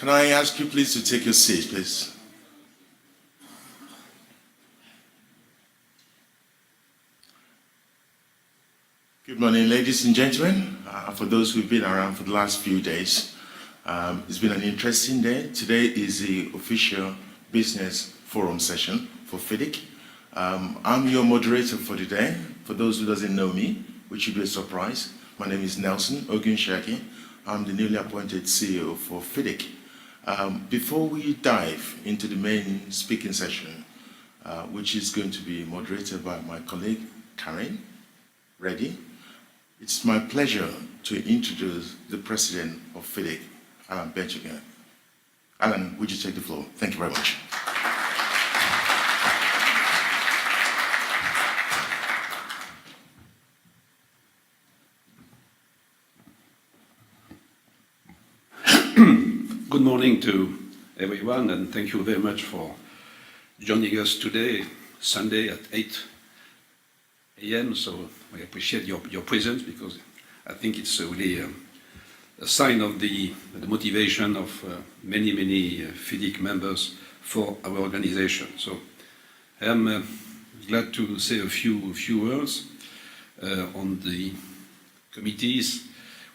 Can I ask you please to take your seat, please? Good morning, ladies and gentlemen. For those who've been around for the last few days, it's been an interesting day. Today is the official business forum session for FIDIC. I'm your moderator for today. For those who doesn't know me, which should be a surprise, my name is Nelson Ogunshaki. I'm the newly appointed CEO for FIDIC. Before we dive into the main speaking session, which is going to be moderated by my colleague, Karen Reddy, it's my pleasure to introduce the president of FIDIC, Alan Benjamin. Alan, would you take the floor? Thank you very much. Good morning to everyone, and thank you very much for joining us today, Sunday at 8 a.m. So I appreciate your presence, because I think it's really a sign of the motivation of many FIDIC members for our organization. So I am glad to say a few words on the committees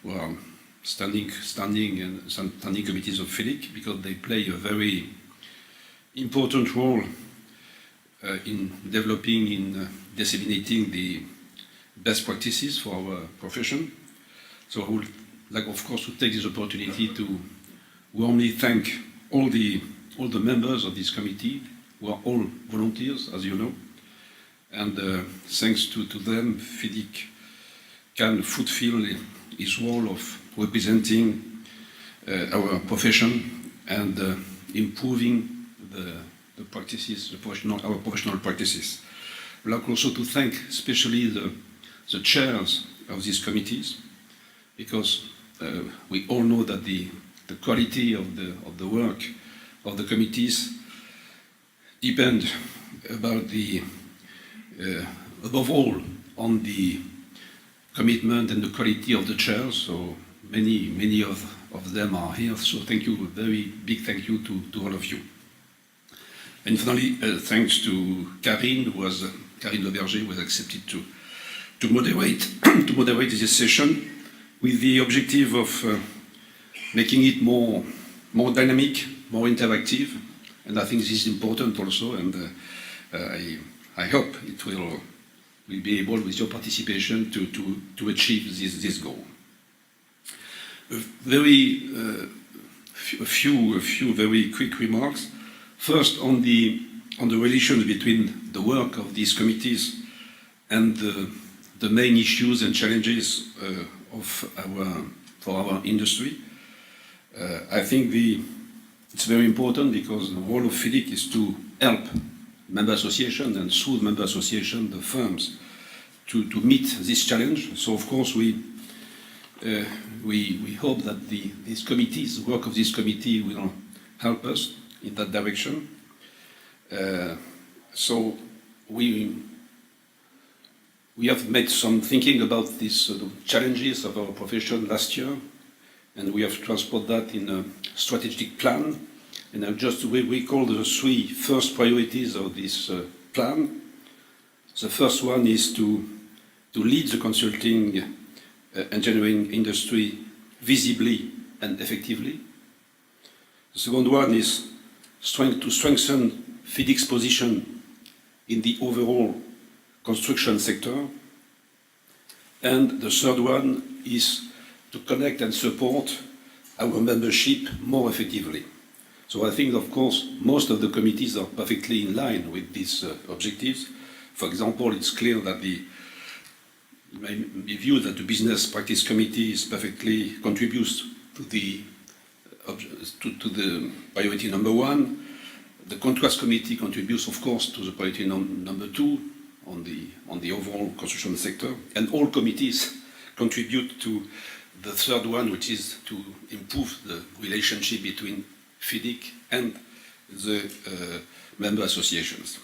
who are standing committees of FIDIC, because they play a very important role in developing, in disseminating the best practices for our profession. So I would like, of course, to take this opportunity to warmly thank all the members of this committee, who are all volunteers, as you know, and thanks to them, FIDIC can fulfill its role of representing our profession and improving the practices, our professional practices. I'd like also to thank especially the chairs of these committees, because we all know that the quality of the work of the committees depend above all on the commitment and the quality of the chairs. So many of them are here, so thank you, a very big thank you to all of you. And finally, thanks to Karine Leverger, who has accepted to moderate this session, with the objective of making it more dynamic, more interactive, and I think this is important also, and I hope it will be able, with your participation, to achieve this goal. A few very quick remarks. First, on the relations between the work of these committees and the main issues and challenges for our industry. I think it's very important, because the role of FIDIC is to help member associations, and through member association, the firms, to meet this challenge. So of course we hope that the work of this committee will help us in that direction. So we have made some thinking about these challenges of our profession last year, and we have transported that in a strategic plan. And I'll just recall the three first priorities of this plan. The first one is to lead the consulting engineering industry visibly and effectively. The second one is to strengthen FIDIC's position in the overall construction sector. And the third one is to connect and support our membership more effectively. So I think, of course, most of the committees are perfectly in line with these objectives. For example, it's clear that it may be viewed that the Business Practice Committee perfectly contributes to the priority number one. The Contracts Committee contributes, of course, to the priority number two on the overall construction sector, and all committees contribute to the third one, which is to improve the relationship between FIDIC and the member associations.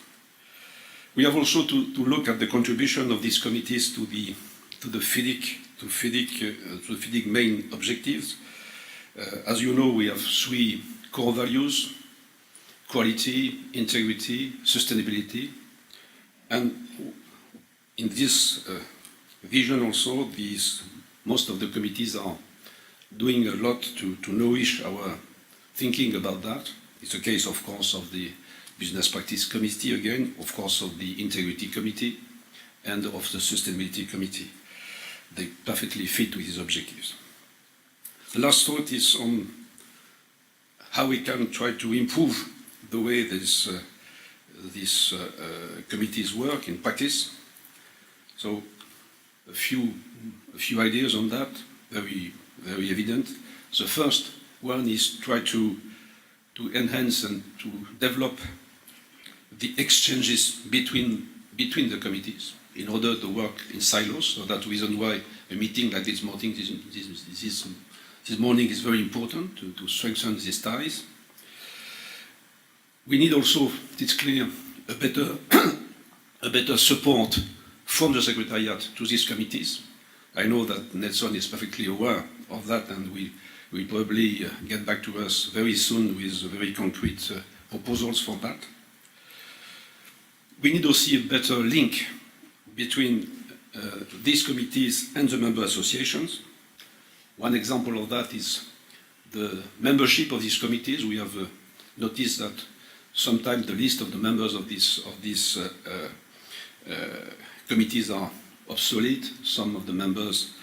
We have also to look at the contribution of these committees to the FIDIC main objectives. As you know, we have three core values, quality, integrity, sustainability, and in this vision also, most of the committees are doing a lot to nourish our thinking about that. It's the case, of course, of the Business Practice Committee again, of course, of the Integrity Committee, and of the Sustainability Committee. They perfectly fit with these objectives. The last thought is on how we can try to improve the way these committees work in practice. So a few ideas on that, very evident. The first one is try to enhance and to develop the exchanges between the committees in order to work in silos. So that's the reason why a meeting like this morning is very important to strengthen these ties. We need also, it's clear, a better support from the Secretariat to these committees. I know that Nelson is perfectly aware of that, and will probably get back to us very soon with very concrete proposals for that. We need also a better link between these committees and the member associations. One example of that is the membership of these committees. We have noticed that sometimes the list of the members of these committees are obsolete. Some of the members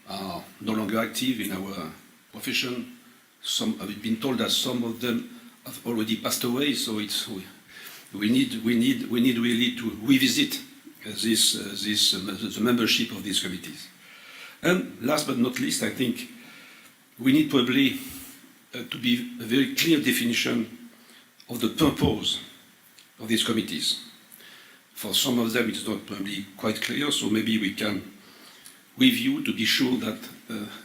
are no longer active in our profession. I've been told that some of them have already passed away. So we need really to revisit the membership of these committees. And last but not least, I think we need probably to be a very clear definition of the purpose of these committees. For some of them, it's not probably quite clear, so maybe we can review to be sure that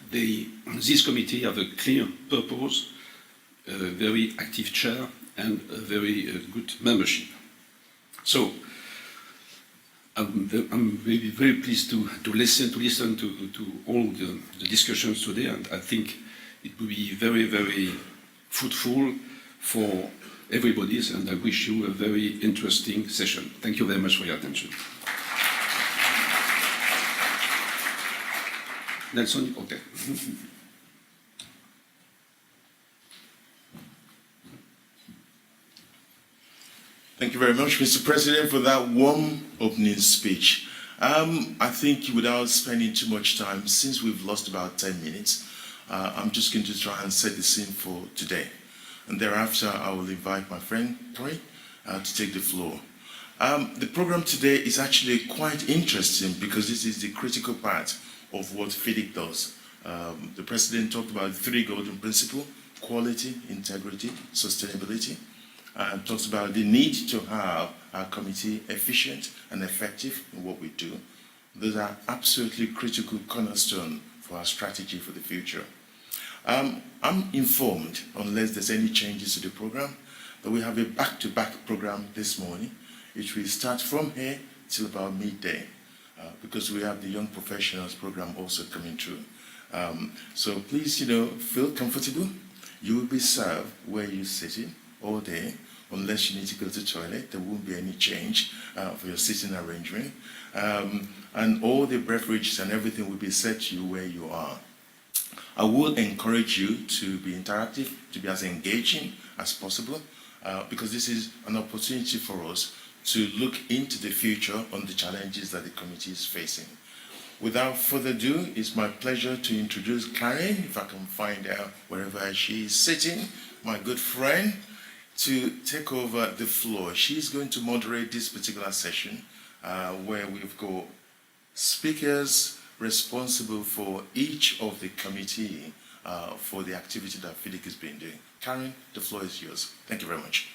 this committee have a clear purpose, a very active chair, and a very good membership. So I'm really very pleased to listen to all the discussions today, and I think it will be very fruitful for everybody, and I wish you a very interesting session. Thank you very much for your attention. Nelson, okay. Thank you very much, Mr. President, for that warm opening speech. I think without spending too much time, since we've lost about 10 minutes, I'm just going to try and set the scene for today. And thereafter, I will invite my friend, Tori, to take the floor. The program today is actually quite interesting because this is the critical part of what FIDIC does. The President talked about the three golden principles: quality, integrity, sustainability. And talks about the need to have our committee efficient and effective in what we do. Those are absolutely critical cornerstone for our strategy for the future. I'm informed, unless there's any changes to the program, that we have a back-to-back program this morning, which will start from here till about midday, because we have the Young Professionals program also coming through. So please, feel comfortable. You will be served where you're sitting all day. Unless you need to go to the toilet, there won't be any change for your sitting arrangement. And all the beverages and everything will be set to you where you are. I will encourage you to be interactive, to be as engaging as possible, because this is an opportunity for us to look into the future on the challenges that the committee is facing. Without further ado, it's my pleasure to introduce Karen, if I can find out wherever she is sitting, my good friend, to take over the floor. She's going to moderate this particular session where we've got speakers responsible for each of the committee for the activity that FIDIC has been doing. Karen, the floor is yours. Thank you very much.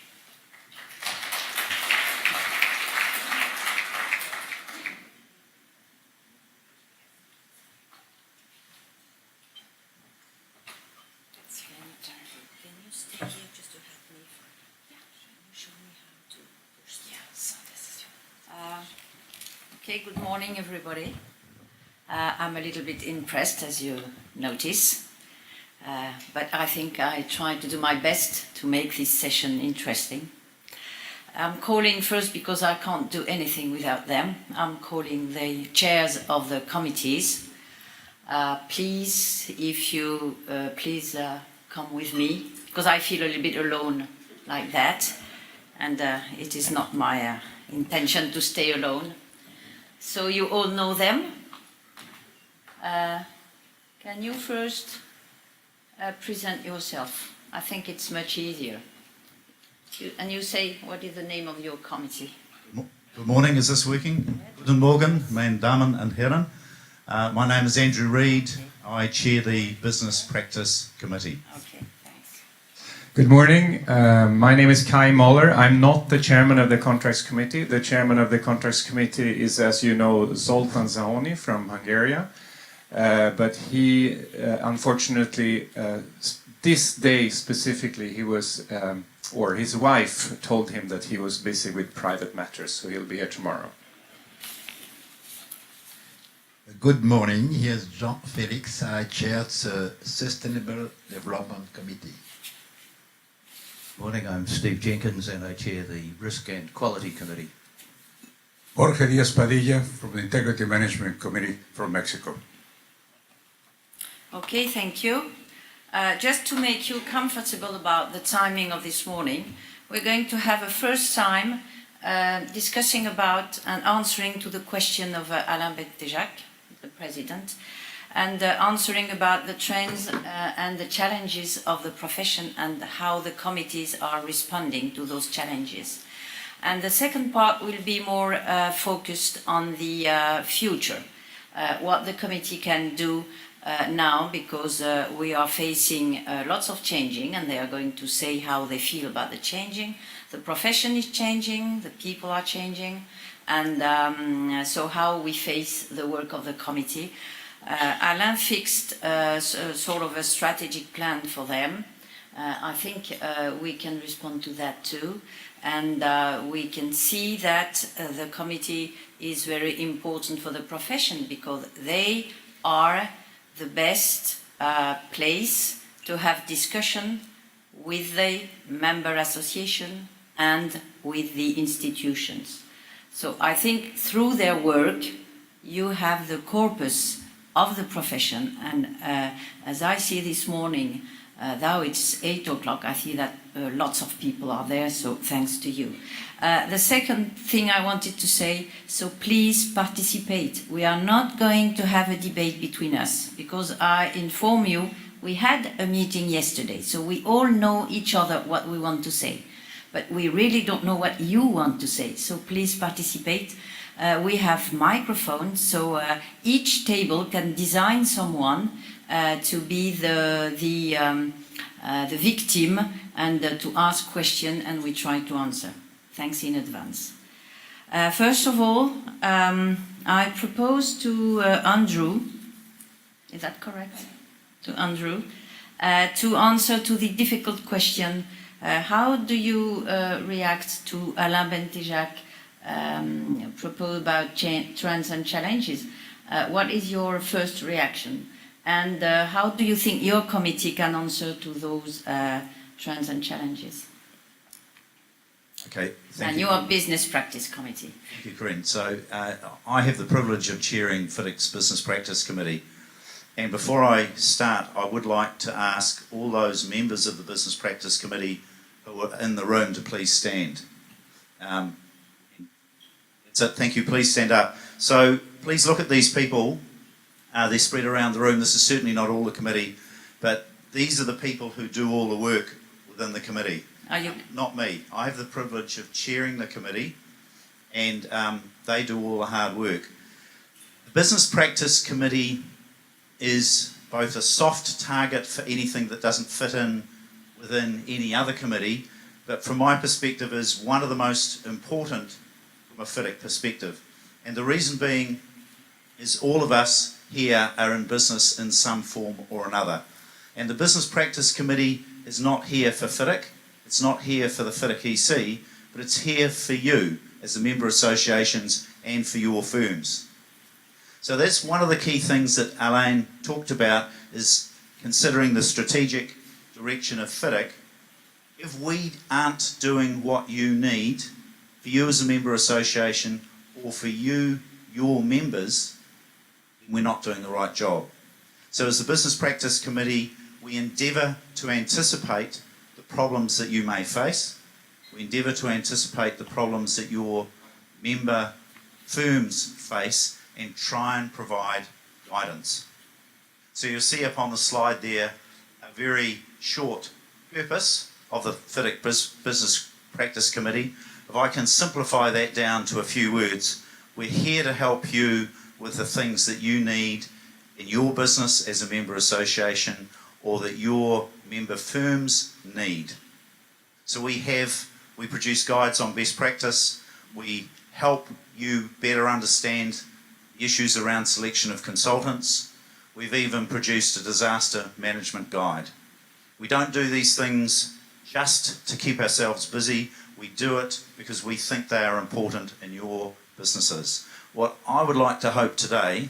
Okay, good morning, everybody. I'm a little bit impressed, as you notice. but I think I tried to do my best to make this session interesting. I'm calling first because I can't do anything without them. I'm calling the chairs of the committees. Please, if you please come with me, because I feel a little bit alone like that, and it is not my intention to stay alone. So you all know them. Can you first present yourself? I think it's much easier. And you say, what is the name of your committee? Good morning, is this working? Guten Morgen, meine Damen und Herren. My name is Andrew Reid. I chair the Business Practice Committee. Okay, thanks. Good morning. My name is Kai Moller. I'm not the chairman of the Contracts Committee. The chairman of the Contracts Committee is, as you know, Zoltan Zahoni from Hungary. But he, unfortunately, this day specifically, he was, or his wife told him that he was busy with private matters, so he'll be here tomorrow. Good morning, here's Jean Felix. I chair the Sustainable Development Committee. Morning, I'm Steve Jenkins and I chair the Risk and Quality Committee. Jorge Díaz Padilla from the Integrity Management Committee from Mexico. Okay, thank you. Just to make you comfortable about the timing of this morning, we're going to have a first time discussing about and answering to the question of Alain Bentejac, the President, and answering about the trends and the challenges of the profession and how the committees are responding to those challenges. And the second part will be more focused on the future, what the committee can do now, because we are facing lots of changing, and they are going to say how they feel about the changing. The profession is changing, the people are changing, and so how we face the work of the committee. Alain fixed sort of a strategic plan for them. I think we can respond to that too, and we can see that the committee is very important for the profession because they are the best place to have discussion with the member association and with the institutions. So I think through their work you have the corpus of the profession, and as I see this morning, though it's 8 o'clock, I see that lots of people are there, so thanks to you. The second thing I wanted to say, so please participate. We are not going to have a debate between us, because I inform you, we had a meeting yesterday, so we all know each other what we want to say. But we really don't know what you want to say, so please participate. We have microphones, so each table can design someone to be the victim and to ask questions, and we try to answer. Thanks in advance. First of all, I propose to Andrew, is that correct? To Andrew, to answer to the difficult question, how do you react to Alain Bentejac propose about trends and challenges? What is your first reaction? And how do you think your committee can answer to those trends and challenges? Okay, thank and you. your Business Practice Committee. Thank you, Corinne. So I have the privilege of chairing FIDIC's Business Practice Committee. And before I start, I would like to ask all those members of the Business Practice Committee who are in the room to please stand. So thank you, please stand up. So please look at these people. They're spread around the room. This is certainly not all the committee, but these are the people who do all the work within the committee. Are you? Not me. I have the privilege of chairing the committee, and they do all the hard work. The Business Practice Committee is both a soft target for anything that doesn't fit in within any other committee, but from my perspective is one of the most important from a FIDIC perspective. And the reason being is all of us here are in business in some form or another. And the Business Practice Committee is not here for FIDIC, it's not here for the FIDIC EC, but it's here for you as the member associations and for your firms. So that's one of the key things that Alain talked about, is considering the strategic direction of FIDIC, if we aren't doing what you need for you as a member association or for you, your members, then we're not doing the right job. So as the Business Practice Committee, we endeavour to anticipate the problems that you may face. We endeavour to anticipate the problems that your member firms face and try and provide guidance. So you'll see up on the slide there a very short purpose of the FIDIC Business Practice Committee. If I can simplify that down to a few words, we're here to help you with the things that you need in your business as a member association or that your member firms need. So we produce guides on best practice. We help you better understand the issues around selection of consultants. We've even produced a disaster management guide. We don't do these things just to keep ourselves busy. We do it because we think they are important in your businesses. What I would like to hope today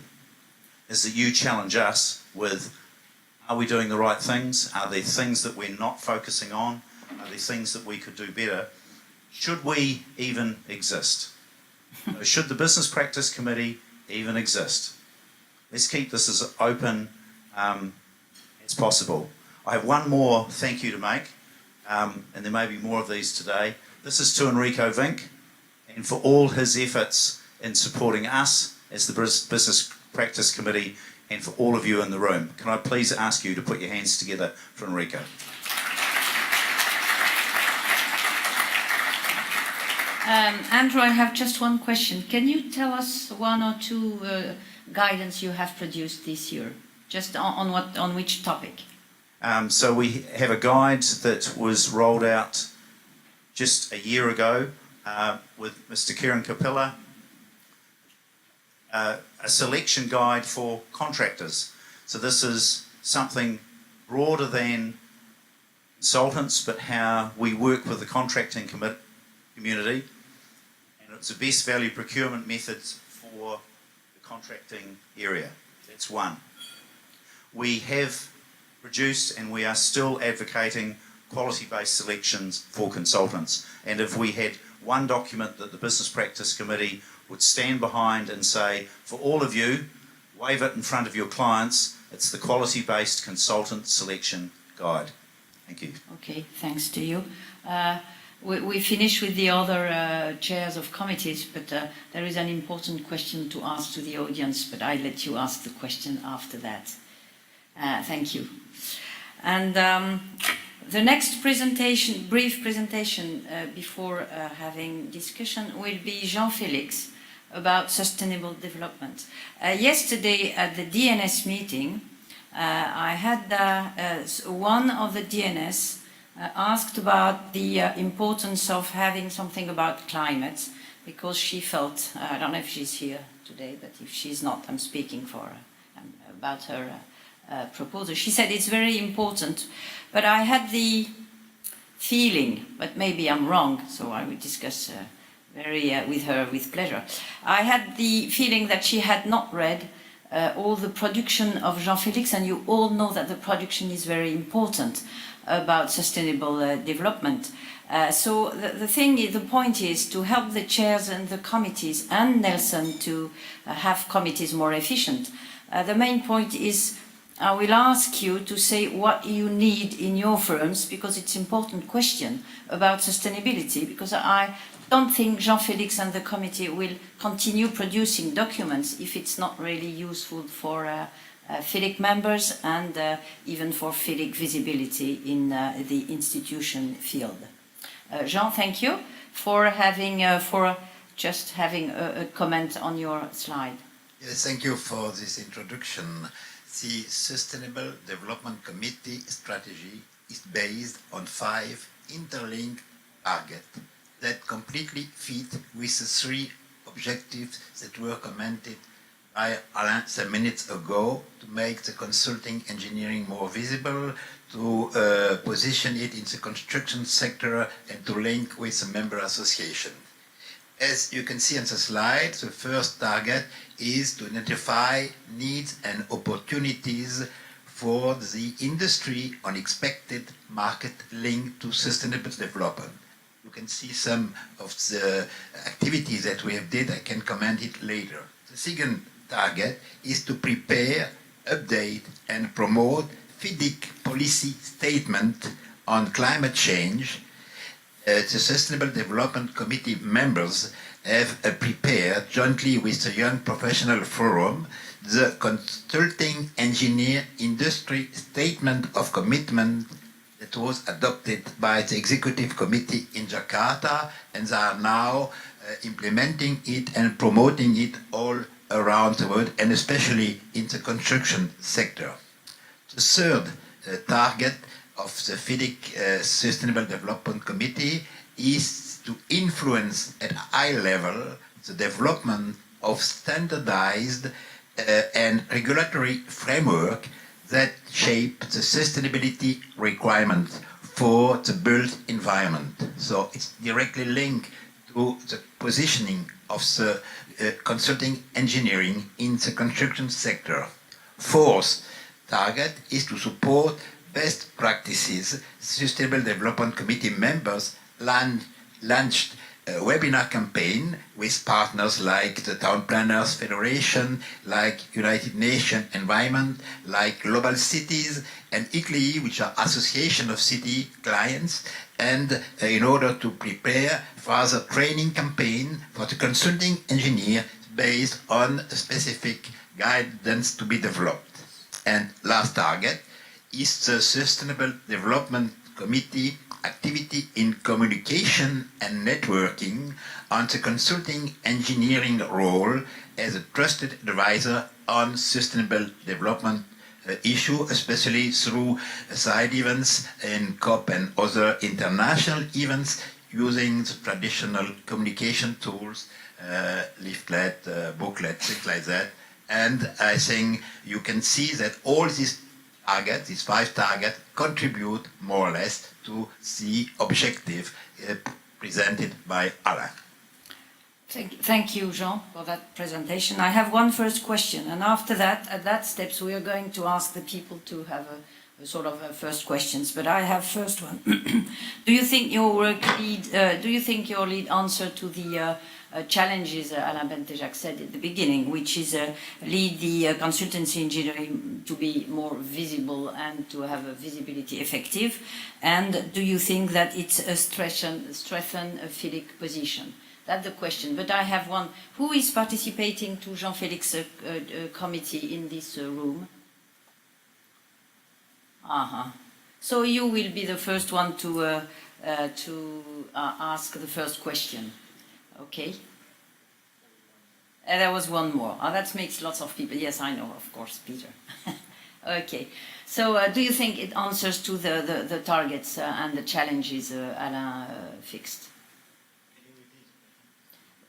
is that you challenge us with, are we doing the right things? Are there things that we're not focusing on? Are there things that we could do better? Should we even exist? Should the Business Practice Committee even exist? Let's keep this as open as possible. I have one more thank you to make, and there may be more of these today. This is to Enrico Vink, and for all his efforts in supporting us as the Business Practice Committee and for all of you in the room. Can I please ask you to put your hands together for Enrico? Andrew, I have just one question. Can you tell us one or two guidance you have produced this year? Just on which topic? So we have a guide that was rolled out just a year ago with Mr. Kieran Kapilla, a selection guide for contractors. So this is something broader than consultants, but how we work with the contracting community. And it's the best value procurement methods for the contracting area. That's one. We have produced and we are still advocating quality-based selections for consultants. And if we had one document that the Business Practice Committee would stand behind and say, for all of you, wave it in front of your clients, it's the quality-based consultant selection guide. Thank you. Okay, thanks to you. We finish with the other chairs of committees, but there is an important question to ask to the audience, but I let you ask the question after that. Thank you. And the next presentation, brief presentation before having discussion, will be Jean-Félix about sustainable development. Yesterday at the DNS meeting, I had one of the DNS asked about the importance of having something about climate, because she felt, I don't know if she's here today, but if she's not, I'm speaking for her, about her proposal. She said it's very important, but I had the feeling, but maybe I'm wrong, so I will discuss with her with pleasure. I had the feeling that she had not read all the production of Jean-Félix, and you all know that the production is very important about sustainable development. So the point is to help the chairs and the committees and Nelson to have committees more efficient. The main point is I will ask you to say what you need in your firms, because it's an important question about sustainability, because I don't think Jean-Félix and the committee will continue producing documents if it's not really useful for FIDIC members and even for FIDIC visibility in the institution field. Jean, thank you for having just having a comment on your slide. Yes, thank you for this introduction. The Sustainable Development Committee strategy is based on 5 interlinked targets that completely fit with the 3 objectives that were commented by Alain some minutes ago, to make the consulting engineering more visible, to position it in the construction sector, and to link with the member association. As you can see on the slide, the first target is to identify needs and opportunities for the industry on expected market linked to sustainable development. You can see some of the activities that we have did. I can comment it later. The second target is to prepare, update, and promote FIDIC policy statement on climate change. The Sustainable Development Committee members have prepared, jointly with the Young Professional Forum, the Consulting Engineer Industry Statement of Commitment that was adopted by the Executive Committee in Jakarta, and they are now implementing it and promoting it all around the world, and especially in the construction sector. The third target of the FIDIC Sustainable Development Committee is to influence at high level the development of standardized and regulatory framework that shape the sustainability requirements for the built environment. So it's directly linked to the positioning of the consulting engineering in the construction sector. Fourth target is to support best practices. Sustainable Development Committee members launched a webinar campaign with partners like the Town Planners Federation, like United Nations Environment, like Global Cities, and ICLEI, which are Association of City Clients, and in order to prepare further training campaign for the consulting engineer based on specific guidance to be developed. And last target is the Sustainable Development Committee activity in communication and networking on the consulting engineering role as a trusted advisor on sustainable development issue, especially through side events and COP and other international events using the traditional communication tools, leaflet, booklet, things like that. And I think you can see that all these targets, these 5 targets, contribute more or less to the objective presented by Alain. Thank you, Jean, for that presentation. I have one first question, and after that, at that steps, we are going to ask the people to have a sort of first questions. But I have first one. Do you think your lead answer to the challenges Alain Bentejac said at the beginning, which is lead the consultancy engineering to be more visible and to have a visibility effective? And do you think that it's a strengthen a FIDIC position? That's the question. But I have one. Who is participating to Jean-Félix's committee in this room? So you will be the first one to ask the first question. Okay. There was one more. That makes lots of people. Yes, I know, of course, Peter. Okay. So do you think it answers to the targets and the challenges Alain fixed?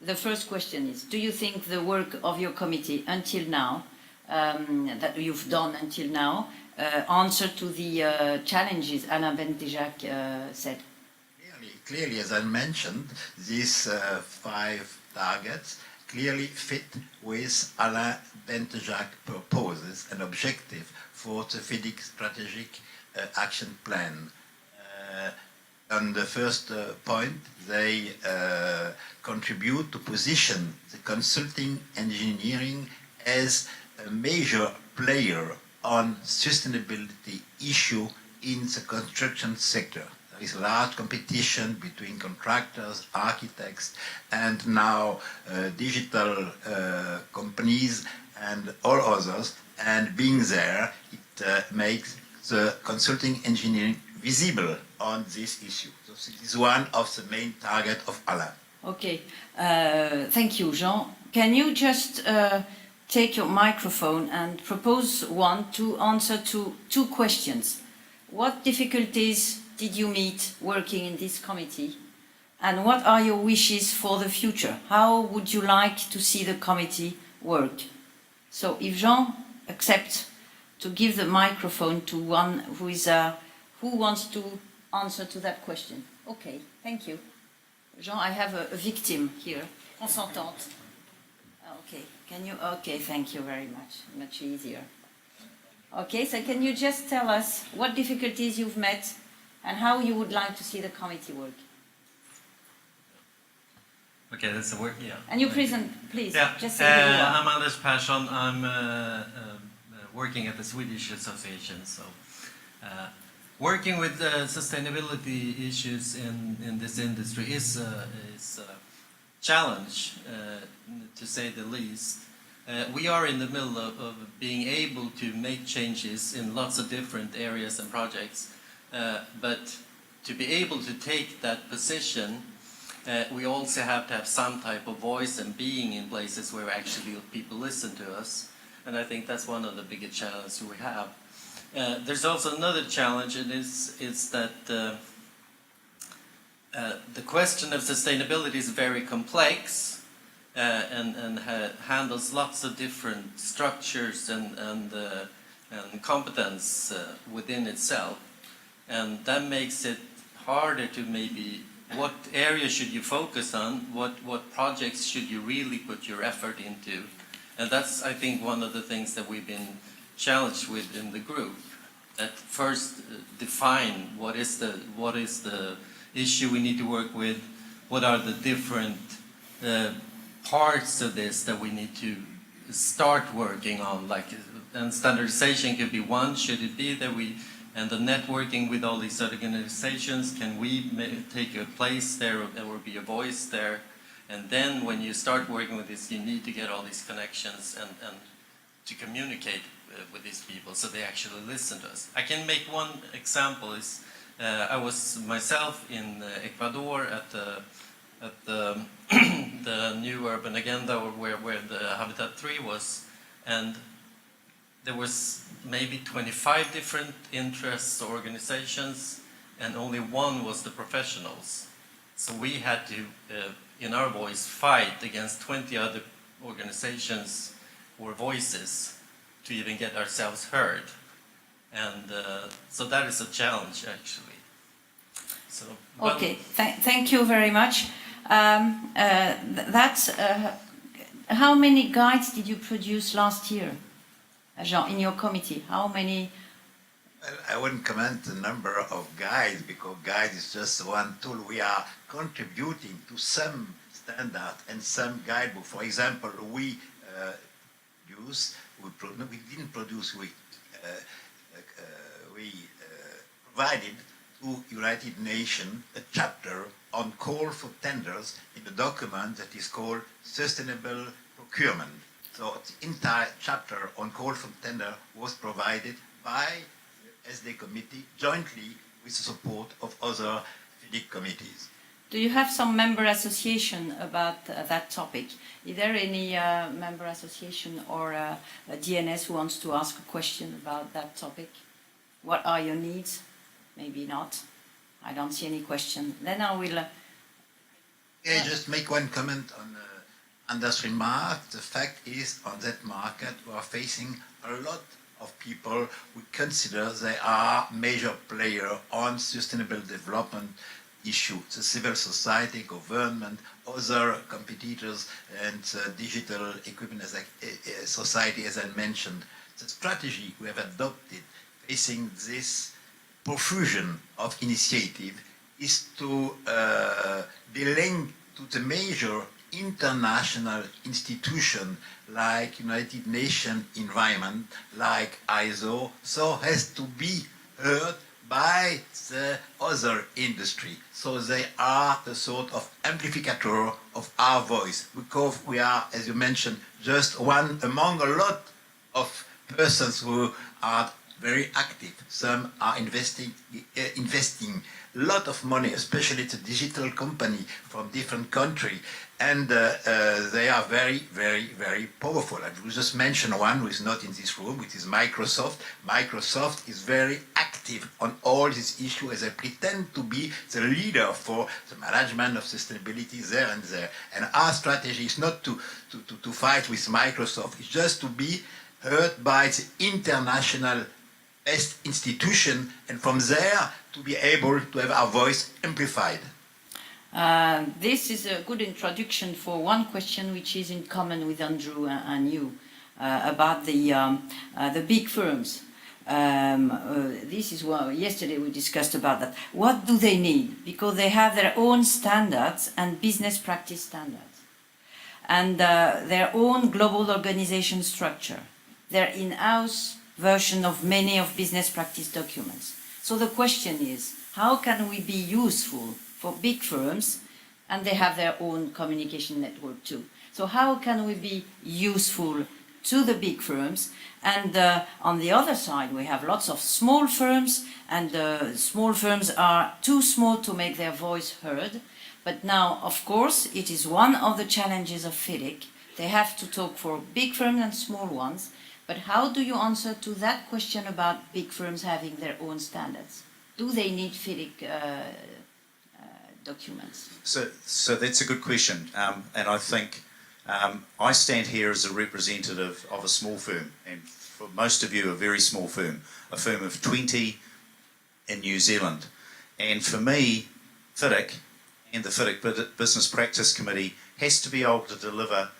The first question is, do you think the work of your committee until now, that you've done until now, answer to the challenges Alain Bentejac said? Clearly, as I mentioned, these 5 targets clearly fit with Alain Bentejac purposes and objective for the FIDIC strategic action plan. On the first point, they contribute to position the consulting engineering as a major player on sustainability issue in the construction sector. There is large competition between contractors, architects, and now digital companies and all others. And being there, it makes the consulting engineering visible on this issue. So this is one of the main targets of Alain. Okay, thank you, Jean. Can you just take your microphone and propose one to answer to 2 questions? What difficulties did you meet working in this committee? And what are your wishes for the future? How would you like to see the committee work? So if Jean accepts to give the microphone to one who wants to answer to that question. Okay, thank you. Jean, I have a victim here, consentante. Okay, can you? Okay, thank you very much. Much easier. Okay, so can you just tell us what difficulties you've met and how you would like to see the committee work? Okay, that's the word, yeah. And you present, please, Yeah, just say who you are. I'm Anders Persson. I'm working at the Swedish Association. So, working with sustainability issues in this industry is a challenge, to say the least. We are in the middle of being able to make changes in lots of different areas and projects, but to be able to take that position, we also have to have some type of voice and being in places where actually people listen to us. And I think that's one of the biggest challenges we have. There's also another challenge, and is that the question of sustainability is very complex and handles lots of different structures and competence within itself. And that makes it harder to maybe what area should you focus on, what projects should you really put your effort into. And that's, I think, one of the things that we've been challenged with in the group. That first define what is the issue we need to work with, what are the different parts of this that we need to start working on, like, and standardization could be one. Should it be that we, and the networking with all these other organizations, can we take a place there or be a voice there? And then when you start working with this, you need to get all these connections and to communicate with these people so they actually listen to us. I can make one example. Is I was myself in Ecuador at the the new urban agenda, where the Habitat 3 was, and there was maybe 25 different interests or organizations, and only one was the professionals. So we had to, in our voice, fight against 20 other organizations or voices to even get ourselves heard. And so that is a challenge, actually. So, well, Okay, thank you very much. How many guides did you produce last year, Jean, in your committee? How many? Well, I wouldn't comment the number of guides, because guide is just one tool. We are contributing to some standard and some guidebook. For example, we provided to United Nations a chapter on call for tenders in the document that is called Sustainable Procurement. So the entire chapter on call for tender was provided by the SD committee jointly with the support of other FIDIC committees. Do you have some member association about that topic? Is there any member association or a DNS who wants to ask a question about that topic? What are your needs? Maybe not. I don't see any question. Then I will... Yeah, just make one comment on Anders' remark. The fact is, on that market, we are facing a lot of people who consider they are major player on sustainable development issue. The civil society, government, other competitors, and digital equipment as society, as I mentioned. The strategy we have adopted facing this profusion of initiative is to be linked to the major international institution like United Nations Environment, like ISO, so has to be heard by the other industry. So they are a sort of amplificator of our voice, because we are, as you mentioned, just one among a lot of persons who are very active. Some are investing a lot of money, especially to digital company from different countries, and they are very, very, very powerful. I will just mention one who is not in this room, which is Microsoft. Microsoft is very active on all these issues, as they pretend to be the leader for the management of sustainability there and there. And our strategy is not to fight with Microsoft, it's just to be heard by the international best institution, and from there to be able to have our voice amplified. This is a good introduction for one question which is in common with Andrew and you about the big firms. This is what yesterday we discussed about that. What do they need? Because they have their own standards and business practice standards, and their own global organization structure, their in-house version of many of business practice documents. So the question is, how can we be useful for big firms, and they have their own communication network too. So how can we be useful to the big firms? And on the other side, we have lots of small firms, and small firms are too small to make their voice heard. But now, of course, it is one of the challenges of FIDIC. They have to talk for big firms and small ones. But how do you answer to that question about big firms having their own standards? Do they need FIDIC documents? So that's a good question, and I think I stand here as a representative of a small firm, and for most of you, a very small firm, a firm of 20 in New Zealand. And for me, FIDIC and the FIDIC Business Practice Committee has to be able to deliver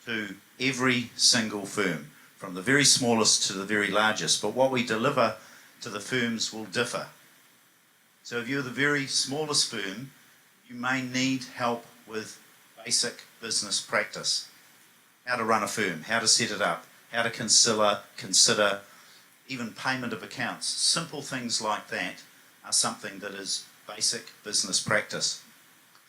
to every single firm, from the very smallest to the very largest. But what we deliver to the firms will differ. So if you're the very smallest firm, you may need help with basic business practice. How to run a firm, how to set it up, how to consider even payment of accounts. Simple things like that are something that is basic business practice.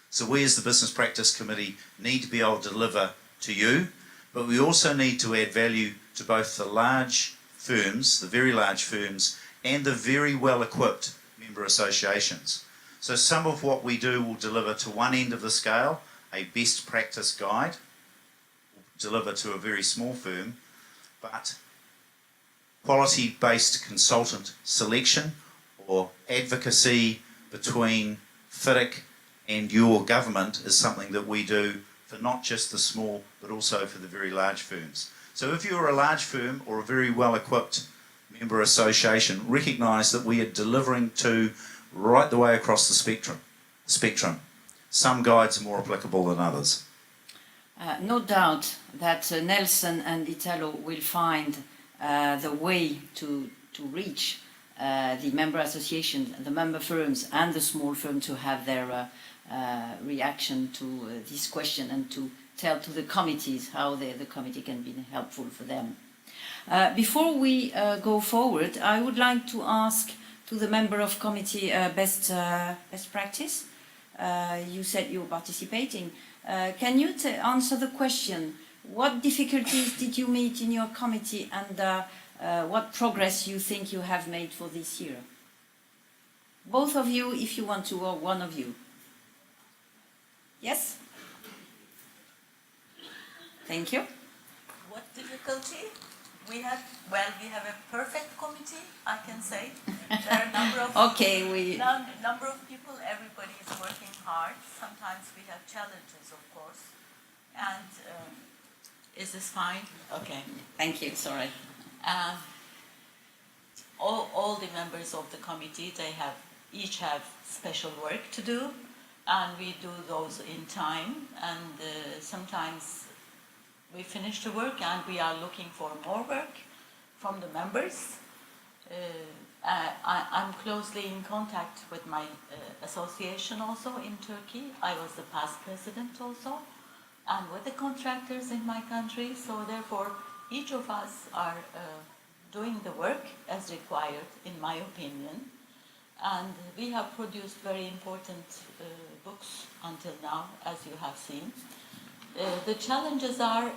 So we as the Business Practice Committee need to be able to deliver to you, but we also need to add value to both the large firms, the very large firms, and the very well-equipped member associations. So some of what we do will deliver to one end of the scale, a best practice guide, will deliver to a very small firm, but quality-based consultant selection or advocacy between FIDIC and your government is something that we do for not just the small, but also for the very large firms. So if you're a large firm or a very well-equipped member association, recognise that we are delivering to right the way across the spectrum. Some guides are more applicable than others. No doubt that Nelson and Italo will find the way to reach the member associations, the member firms and the small firm to have their reaction to this question and to tell to the committees how the committee can be helpful for them. Before we go forward, I would like to ask to the member of committee best practice. You said you were participating. Can you answer the question, what difficulties did you meet in your committee, and what progress you think you have made for this year? Both of you, if you want to, or one of you. Yes? Thank you. What difficulty? We have a perfect committee, I can say. There are a number of number of people, everybody is working hard. Sometimes we have challenges, of course. And is this fine? Okay. Thank you, sorry. All the members of the committee, they each have special work to do, and we do those in time, and sometimes we finish the work and we are looking for more work from the members. I'm closely in contact with my association also in Turkey. I was the past president also, and with the contractors in my country. So therefore, each of us are doing the work as required, in my opinion. And we have produced very important books until now, as you have seen. The challenges are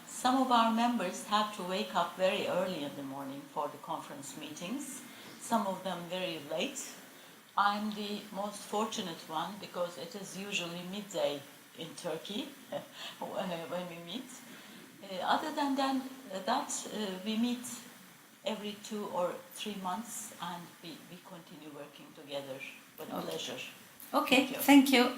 some of our members have to wake up very early in the morning for the conference meetings, some of them very late. I'm the most fortunate one because it is usually midday in Turkey when we meet. Other than that, we meet every 2 or 3 months and we continue working together with pleasure. Okay, thank you.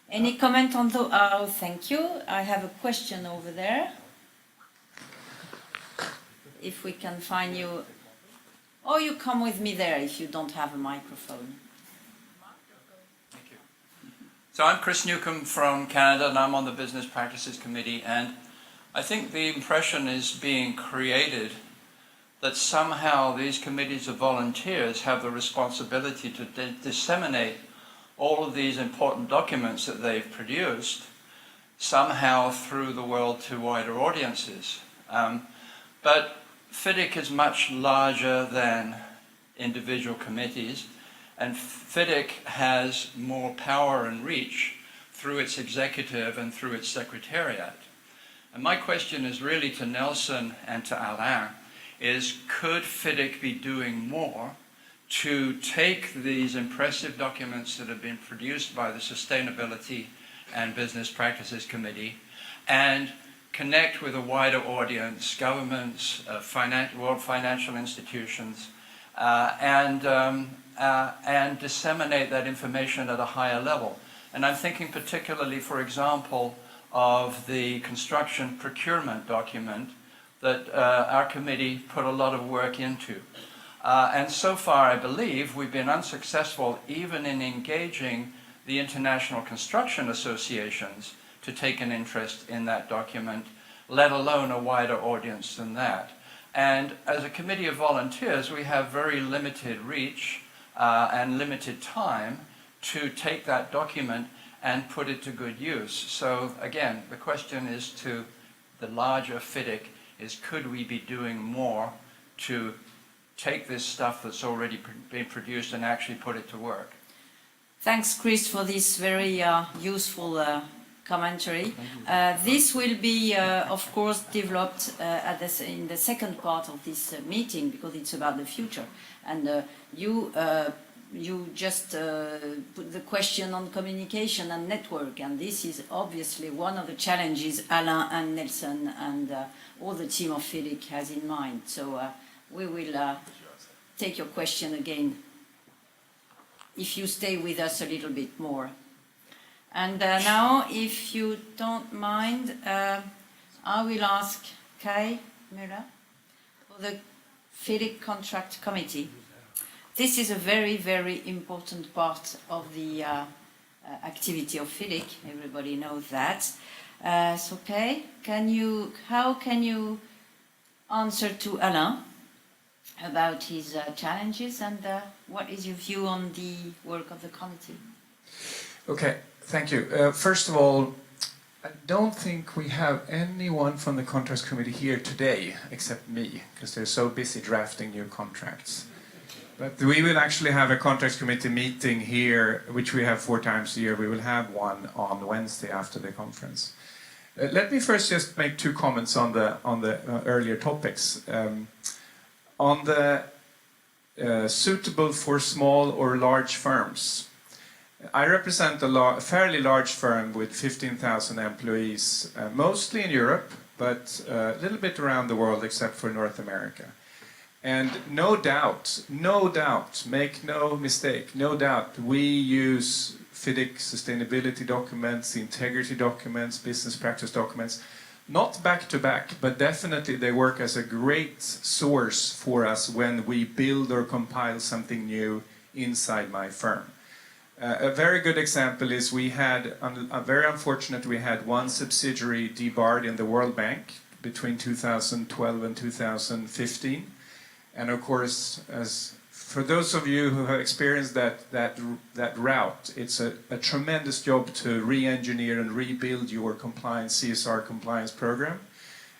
Any comment on the... Oh, thank you. I have a question over there. If we can find you... Or you come with me there if you don't have a microphone. Thank you. So I'm Chris Newcomb from Canada, and I'm on the Business Practices Committee, and I think the impression is being created that somehow these committees of volunteers have the responsibility to disseminate all of these important documents that they've produced somehow through the world to wider audiences. But FIDIC is much larger than individual committees, and FIDIC has more power and reach through its executive and through its secretariat. And my question is really to Nelson and to Alain, is could FIDIC be doing more to take these impressive documents that have been produced by the Sustainability and Business Practices Committee and connect with a wider audience, governments, world financial institutions, and disseminate that information at a higher level. And I'm thinking particularly, for example, of the construction procurement document that our committee put a lot of work into. And so far, I believe, we've been unsuccessful even in engaging the international construction associations to take an interest in that document, let alone a wider audience than that. And as a committee of volunteers, we have very limited reach and limited time to take that document and put it to good use. So again, the question is to the larger FIDIC, is could we be doing more to take this stuff that's already been produced and actually put it to work? Thanks, Chris, for this very useful commentary. This will be, of course, developed in the second part of this meeting, because it's about the future. And you just put the question on communication and network, and this is obviously one of the challenges Alain and Nelson and all the team of FIDIC has in mind. So we will take your question again if you stay with us a little bit more. And now, if you don't mind, I will ask Kai Müller for the FIDIC Contract Committee. This is a very, very important part of the activity of FIDIC. Everybody knows that. So, Kai, how can you answer to Alain about his challenges, and what is your view on the work of the committee? Okay, thank you. First of all, I don't think we have anyone from the Contracts Committee here today except me, because they're so busy drafting new contracts. But we will actually have a Contracts Committee meeting here, which we have 4 times a year. We will have one on Wednesday after the conference. Let me first just make 2 comments on the earlier topics. On the suitable for small or large firms. I represent a fairly large firm with 15,000 employees, mostly in Europe, but a little bit around the world except for North America. And no doubt, make no mistake, no doubt, we use FIDIC sustainability documents, integrity documents, business practice documents, not back to back, but definitely they work as a great source for us when we build or compile something new inside my firm. A very good example is we had, very unfortunate, we had one subsidiary debarred in the World Bank between 2012 and 2015. And of course, for those of you who have experienced that route, it's a tremendous job to re-engineer and rebuild your compliance, CSR compliance program.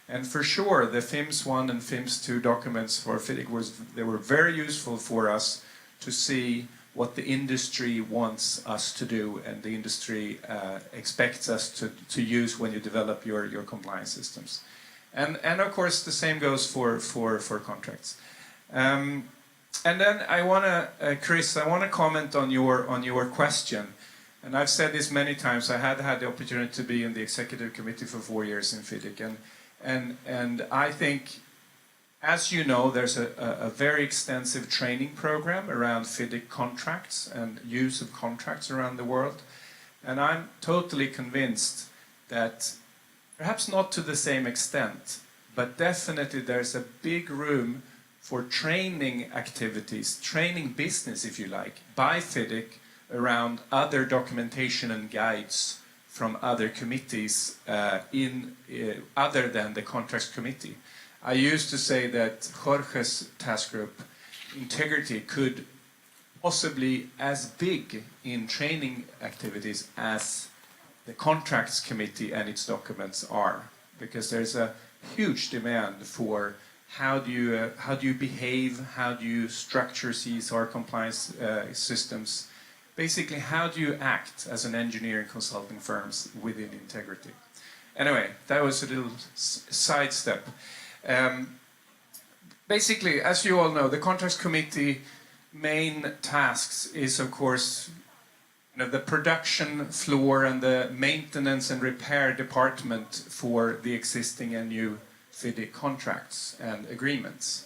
And for sure, the FIMS 1 and FIMS 2 documents for FIDIC they were very useful for us to see what the industry wants us to do and the industry expects us to use when you develop your compliance systems. And of course, the same goes for contracts. And then I want to, Chris, I want to comment on your question. And I've said this many times. I had the opportunity to be in the executive committee for 4 years in FIDIC, and I think, as you know, there's a very extensive training program around FIDIC contracts and use of contracts around the world. And I'm totally convinced that, perhaps not to the same extent, but definitely there's a big room for training activities, training business, if you like, by FIDIC around other documentation and guides from other committees other than the Contracts Committee. I used to say that Jorge's task group, integrity, could possibly as big in training activities as the contracts committee and its documents are, because there's a huge demand for how do you behave, how do you structure CSR compliance systems, basically how do you act as an engineering consulting firms within integrity. Anyway, that was a little sidestep. Basically, as you all know, the contracts committee main tasks is, of course, the production floor and the maintenance and repair department for the existing and new FIDIC contracts and agreements.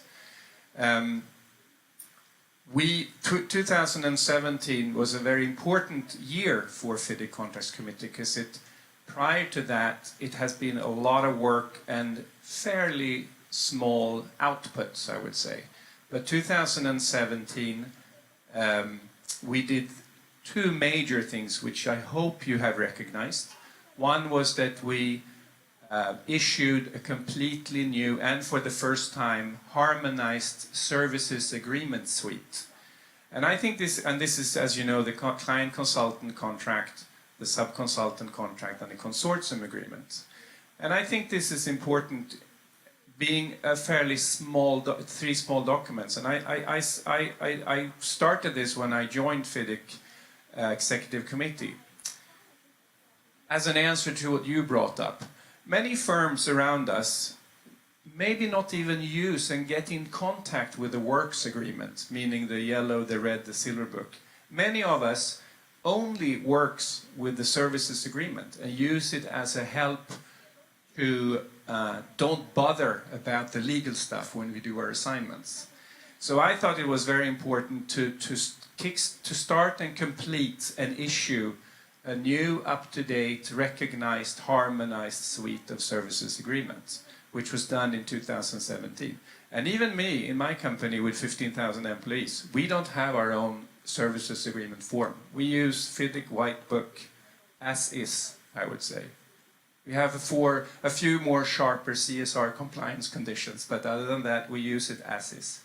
2017 was a very important year for FIDIC Contracts Committee because prior to that it has been a lot of work and fairly small outputs, I would say. But 2017 we did two major things which I hope you have recognized. One was that we issued a completely new and for the first time harmonized services agreement suite. And I think this is, as you know, the client consultant contract, the sub-consultant contract and the consortium agreement. And I think this is important, being a fairly small, three small documents. And I started this when I joined FIDIC Executive Committee. As an answer to what you brought up, many firms around us maybe not even use and get in contact with the works agreement, meaning the yellow, the red, the silver book. Many of us only works with the services agreement and use it as a help to don't bother about the legal stuff when we do our assignments. So I thought it was very important to start and complete and issue a new, up-to-date, recognized, harmonized suite of services agreements, which was done in 2017. And even me, in my company with 15,000 employees, we don't have our own services agreement form. We use FIDIC White Book as is, I would say. We have a few more sharper CSR compliance conditions, but other than that, we use it as is.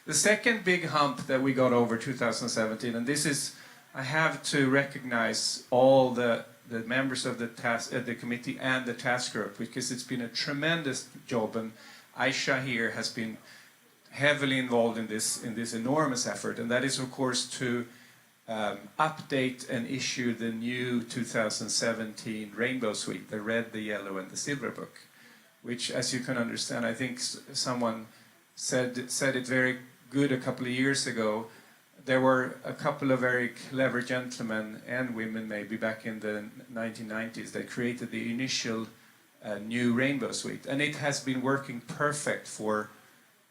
The second big hump that we got over 2017, and this is, I have to recognize all the members of the committee and the task group, because it's been a tremendous job, and Aisha here has been heavily involved in this enormous effort, and that is, of course, to update and issue the new 2017 Rainbow Suite, the red, the yellow, and the silver book, which, as you can understand, I think someone said it very good a couple of years ago. There were a couple of very clever gentlemen and women, maybe back in the 1990s, that created the initial new Rainbow Suite, and it has been working perfect for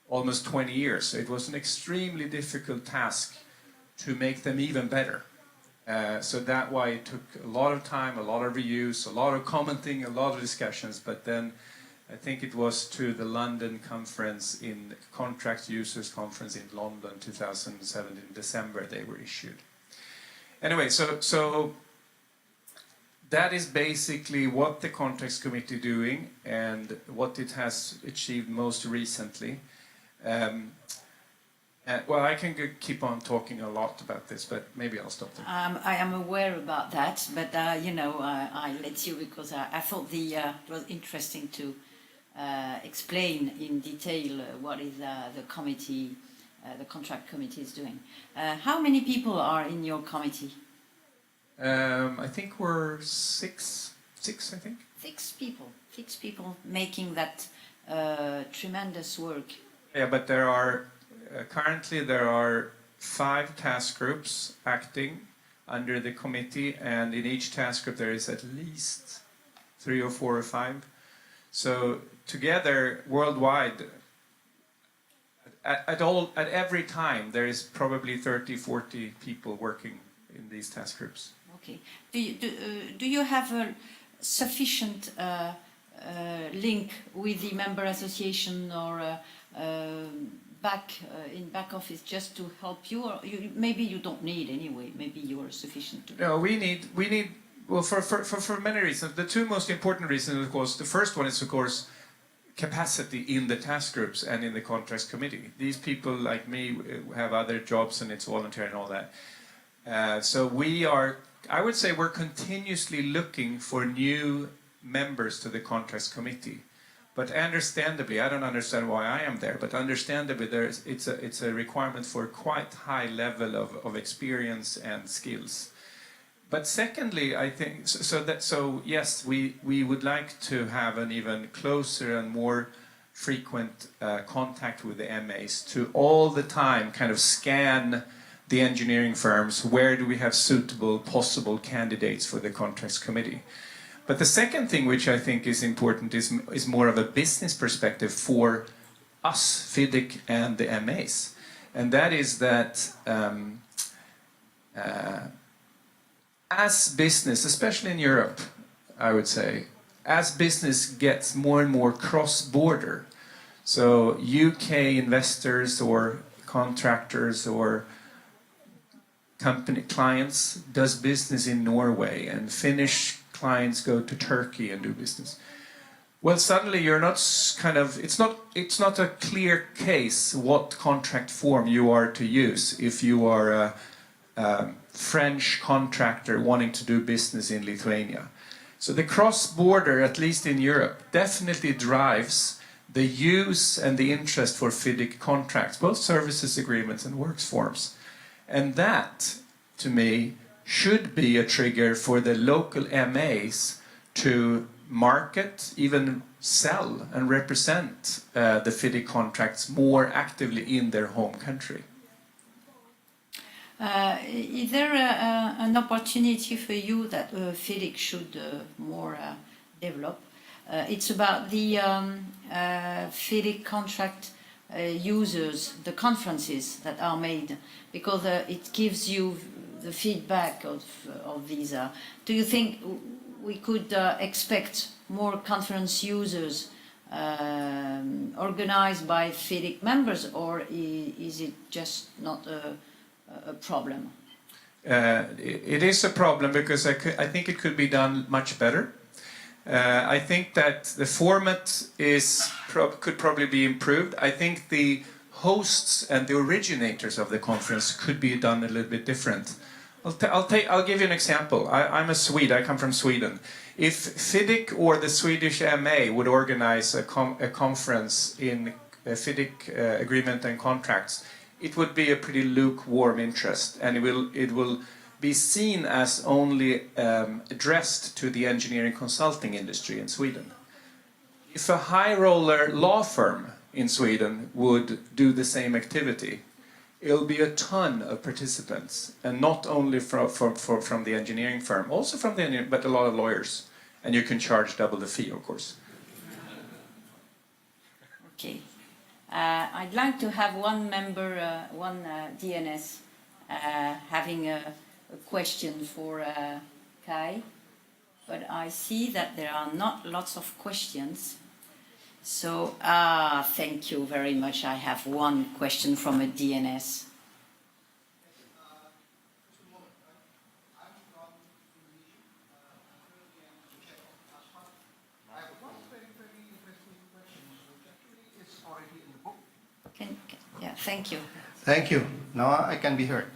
almost 20 years. So it was an extremely difficult task to make them even better. So that's why it took a lot of time, a lot of reviews, a lot of commenting, a lot of discussions, but then I think it was to the London conference, in Contract Users Conference in London 2007 in December they were issued. Anyway, so that is basically what the Contracts Committee is doing and what it has achieved most recently. Well, I can keep on talking a lot about this, but maybe I'll stop there. I am aware about that, but I let you because I thought it was interesting to explain in detail what is the committee, the contract committee is doing. How many people are in your committee? I think we're six, I think. Six people making that tremendous work. Yeah, but there are currently there are 5 task groups acting under the committee, and in each task group there is at least 3 or 4 or 5. So together, worldwide, at every time, there is probably 30, 40 people working in these task groups. Okay. Do you have a sufficient link with the member association or back office just to help you, or maybe you don't need anyway? Maybe you are sufficient. No, we need. Well, for many reasons. The two most important reasons, of course, the first one is, of course, capacity in the task groups and in the contracts committee. These people, like me, have other jobs and it's voluntary and all that. So we are, I would say we're continuously looking for new members to the contracts committee. But understandably, I don't understand why I am there, but understandably it's a requirement for a quite high level of experience and skills. But secondly, I think, so yes, we would like to have an even closer and more frequent contact with the MAs to all the time kind of scan the engineering firms, where do we have suitable possible candidates for the contracts committee. But the second thing which I think is important is more of a business perspective for us, FIDIC and the MAs. And that is that as business, especially in Europe, I would say, as business gets more and more cross-border, so UK investors or contractors or company clients does business in Norway, and Finnish clients go to Turkey and do business. Well, suddenly you're not kind of, it's not a clear case what contract form you are to use if you are a French contractor wanting to do business in Lithuania. So the cross-border, at least in Europe, definitely drives the use and the interest for FIDIC contracts, both services agreements and works forms. And that, to me, should be a trigger for the local MAs to market, even sell and represent the FIDIC contracts more actively in their home country. Is there an opportunity for you that FIDIC should more develop? It's about the FIDIC contract users, the conferences that are made, because it gives you the feedback of these. Do you think we could expect more conference users organized by FIDIC members, or is it just not a problem? It is a problem because I think it could be done much better. I think that the format could probably be improved. I think the hosts and the originators of the conference could be done a little bit different. I'll give you an example. I'm a Swede. I come from Sweden. If FIDIC or the Swedish MA would organize a conference in FIDIC agreement and contracts, it would be a pretty lukewarm interest, and it will be seen as only addressed to the engineering consulting industry in Sweden. If a high roller law firm in Sweden would do the same activity, it'll be a ton of participants, and not only from the engineering firm, also from the engineering, but a lot of lawyers, and you can charge double the fee, of course. Okay. I'd like to have one member, one DNS, having a question for Kai, but I see that there are not lots of questions. So, thank you very much. I have one question from a DNS. Yeah, thank you. Thank you. Now I can be heard.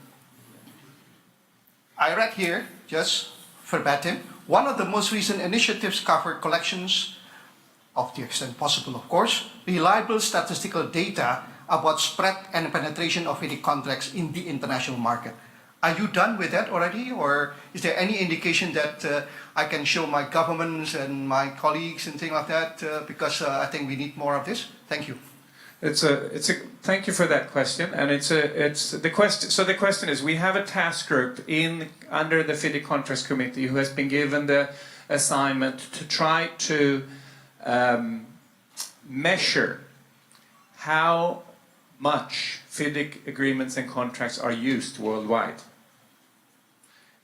I read here, just verbatim, one of the most recent initiatives covered collections, of the extent possible of course, reliable statistical data about spread and penetration of FIDIC contracts in the international market. Are you done with that already, or is there any indication that I can show my governments and my colleagues and things like that, because I think we need more of this? Thank you. Thank you for that question, and the question is, we have a task group under the FIDIC Contracts Committee who has been given the assignment to try to measure how much FIDIC agreements and contracts are used worldwide.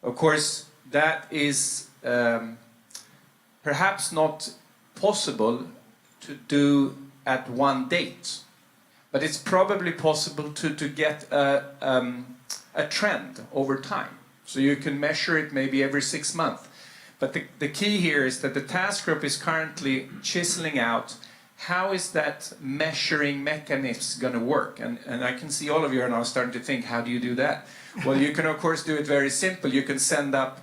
Of course, that is perhaps not possible to do at one date. But it's probably possible to get a trend over time. So you can measure it maybe every 6 months. But the key here is that the task group is currently chiseling out how is that measuring mechanism going to work? And I can see all of you are now starting to think, how do you do that? Well, you can of course do it very simple. You can send out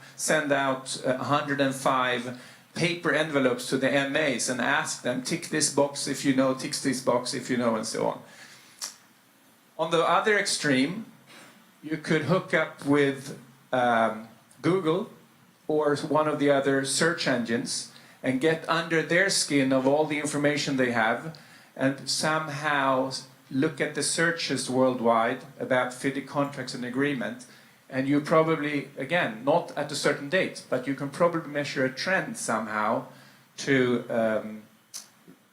105 paper envelopes to the MAs and ask them, tick this box if you know, tick this box if you know, and so on. On the other extreme, you could hook up with Google or one of the other search engines and get under their skin of all the information they have and somehow look at the searches worldwide about FIDIC contracts and agreement. And you probably, again, not at a certain date, but you can probably measure a trend somehow to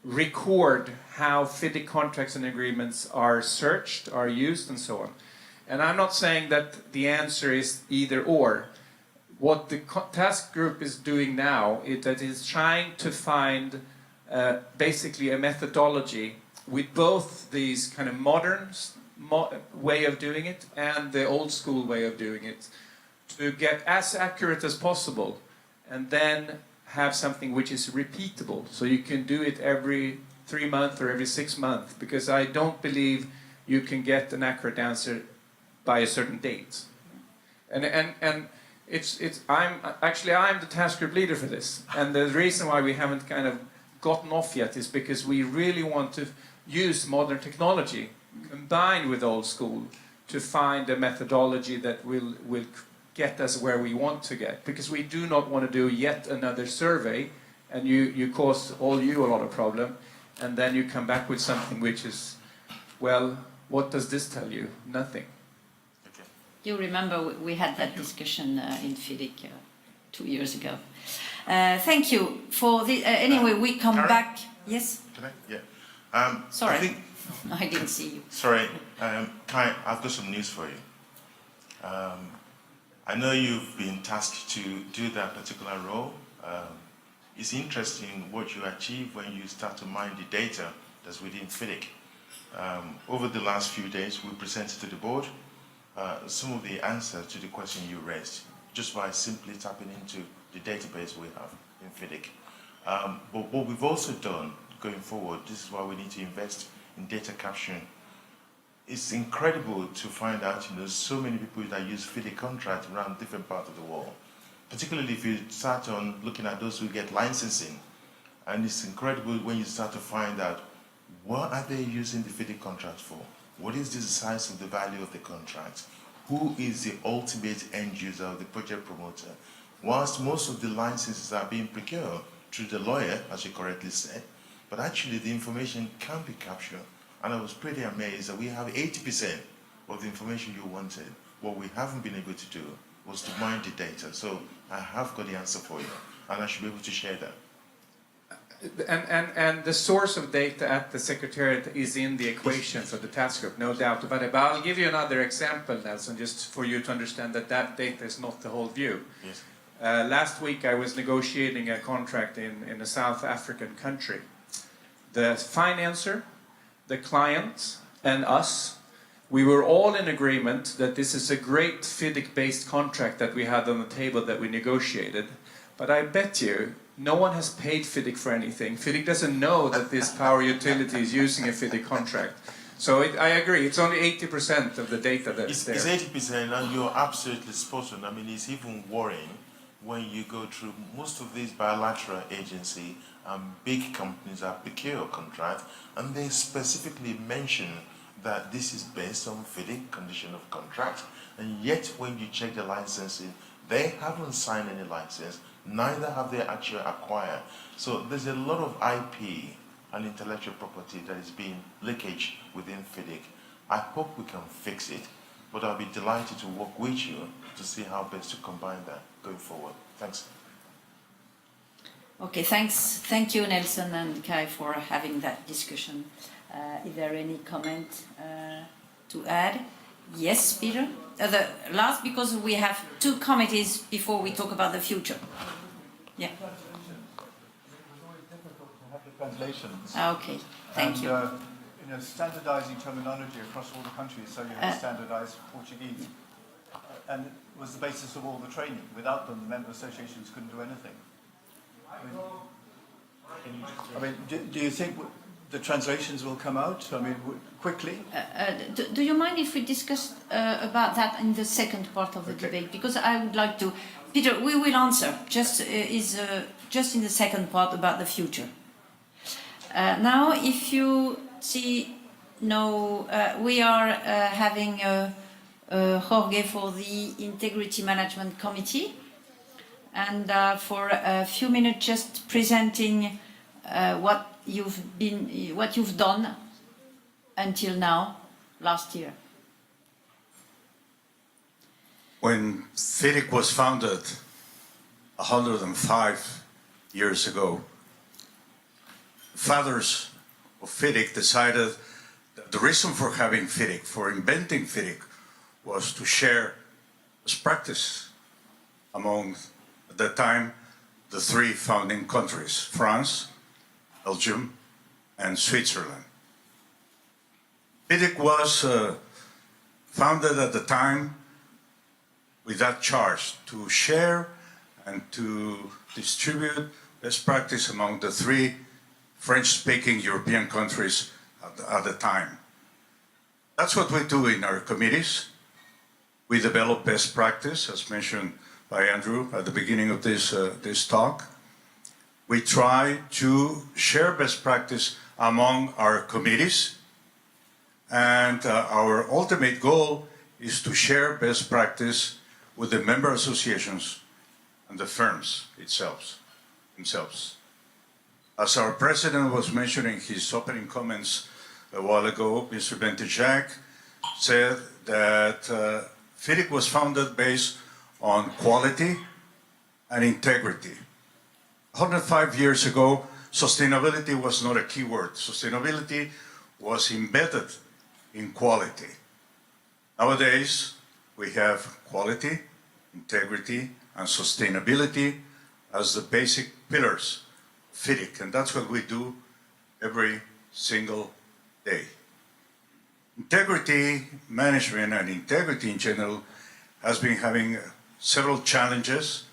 record how FIDIC contracts and agreements are searched, are used, and so on. And I'm not saying that the answer is either or. What the task group is doing now is that it's trying to find basically a methodology with both these kind of modern way of doing it and the old school way of doing it to get as accurate as possible and then have something which is repeatable. So you can do it every 3 months or every 6 months, because I don't believe you can get an accurate answer by a certain date. And I'm the task group leader for this, and the reason why we haven't kind of gotten off yet is because we really want to use modern technology combined with old school to find a methodology that will get us where we want to get, because we do not want to do yet another survey and you cause a lot of problem, and then you come back with something which is, well, what does this tell you? Nothing. You remember we had that discussion in FIDIC 2 years ago. Thank you for the. Anyway, we come Karen? back. Yes. Can I? Yeah. Sorry, I didn't see you. Sorry, Kai, I've got some news for you. I know you've been tasked to do that particular role. It's interesting what you achieve when you start to mine the data that's within FIDIC. Over the last few days, we presented to the board some of the answers to the question you raised, just by simply tapping into the database we have in FIDIC. But what we've also done going forward, this is why we need to invest in data capturing. It's incredible to find out, so many people that use FIDIC contracts around different parts of the world, particularly if you start on looking at those who get licensing. And it's incredible when you start to find out, what are they using the FIDIC contract for? What is the size of the value of the contract? Who is the ultimate end user of the project promoter? Whilst most of the licenses are being procured through the lawyer, as you correctly said, but actually the information can be captured. And I was pretty amazed that we have 80% of the information you wanted. What we haven't been able to do was to mine the data. So I have got the answer for you, and I should be able to share that. And the source of data at the Secretariat is in the equation for the task group, no doubt about it. But I'll give you another example, Nelson, just for you to understand that that data is not the whole view. Yes. Last week I was negotiating a contract in a South African country. The financer, the client, and us, we were all in agreement that this is a great FIDIC-based contract that we had on the table that we negotiated. But I bet you, no one has paid FIDIC for anything. FIDIC doesn't know that this power utility is using a FIDIC contract. So I agree, it's only 80% of the data that's there. It's 80%, and you're absolutely spot on. I mean, it's even worrying when you go through most of these bilateral agencies and big companies that procure contracts, and they specifically mention that this is based on FIDIC condition of contract, and yet when you check the licensing, they haven't signed any license, neither have they actually acquired. So there's a lot of IP and intellectual property that is being leakage within FIDIC. I hope we can fix it, but I'll be delighted to work with you to see how best to combine that going forward. Thanks. Okay, thanks. Thank you, Nelson and Kai, for having that discussion. Is there any comment to add? Yes, Peter? The last, because we have 2 committees before we talk about the future. Yeah. It was always difficult to have the translations. Okay, thank you. Standardizing terminology across all the countries, so you have standardized Portuguese. And it was the basis of all the training. Without them, the member associations couldn't do anything. Do you think the translations will come out, I mean, quickly? Do you mind if we discuss about that in the second part of the debate? Because I would like to, Peter, we will answer just in the second part about the future. Now, if you see, we are having Jorge for the Integrity Management Committee, and for a few minutes just presenting what you've done until now, last year. When FIDIC was founded 105 years ago, fathers of FIDIC decided that the reason for having FIDIC, for inventing FIDIC, was to share best practice among, at that time, the three founding countries, France, Belgium, and Switzerland. FIDIC was founded at the time with that charge to share and to distribute best practice among the three French-speaking European countries at the time. That's what we do in our committees. We develop best practice, as mentioned by Andrew at the beginning of this talk. We try to share best practice among our committees, and our ultimate goal is to share best practice with the member associations and the firms themselves. As our president was mentioning his opening comments a while ago, Mr. Bentijak said that FIDIC was founded based on quality and integrity. 105 years ago, sustainability was not a key word. Sustainability was embedded in quality. Nowadays, we have quality, integrity, and sustainability as the basic pillars of FIDIC, and that's what we do every single day. Integrity management and integrity in general has been having several challenges.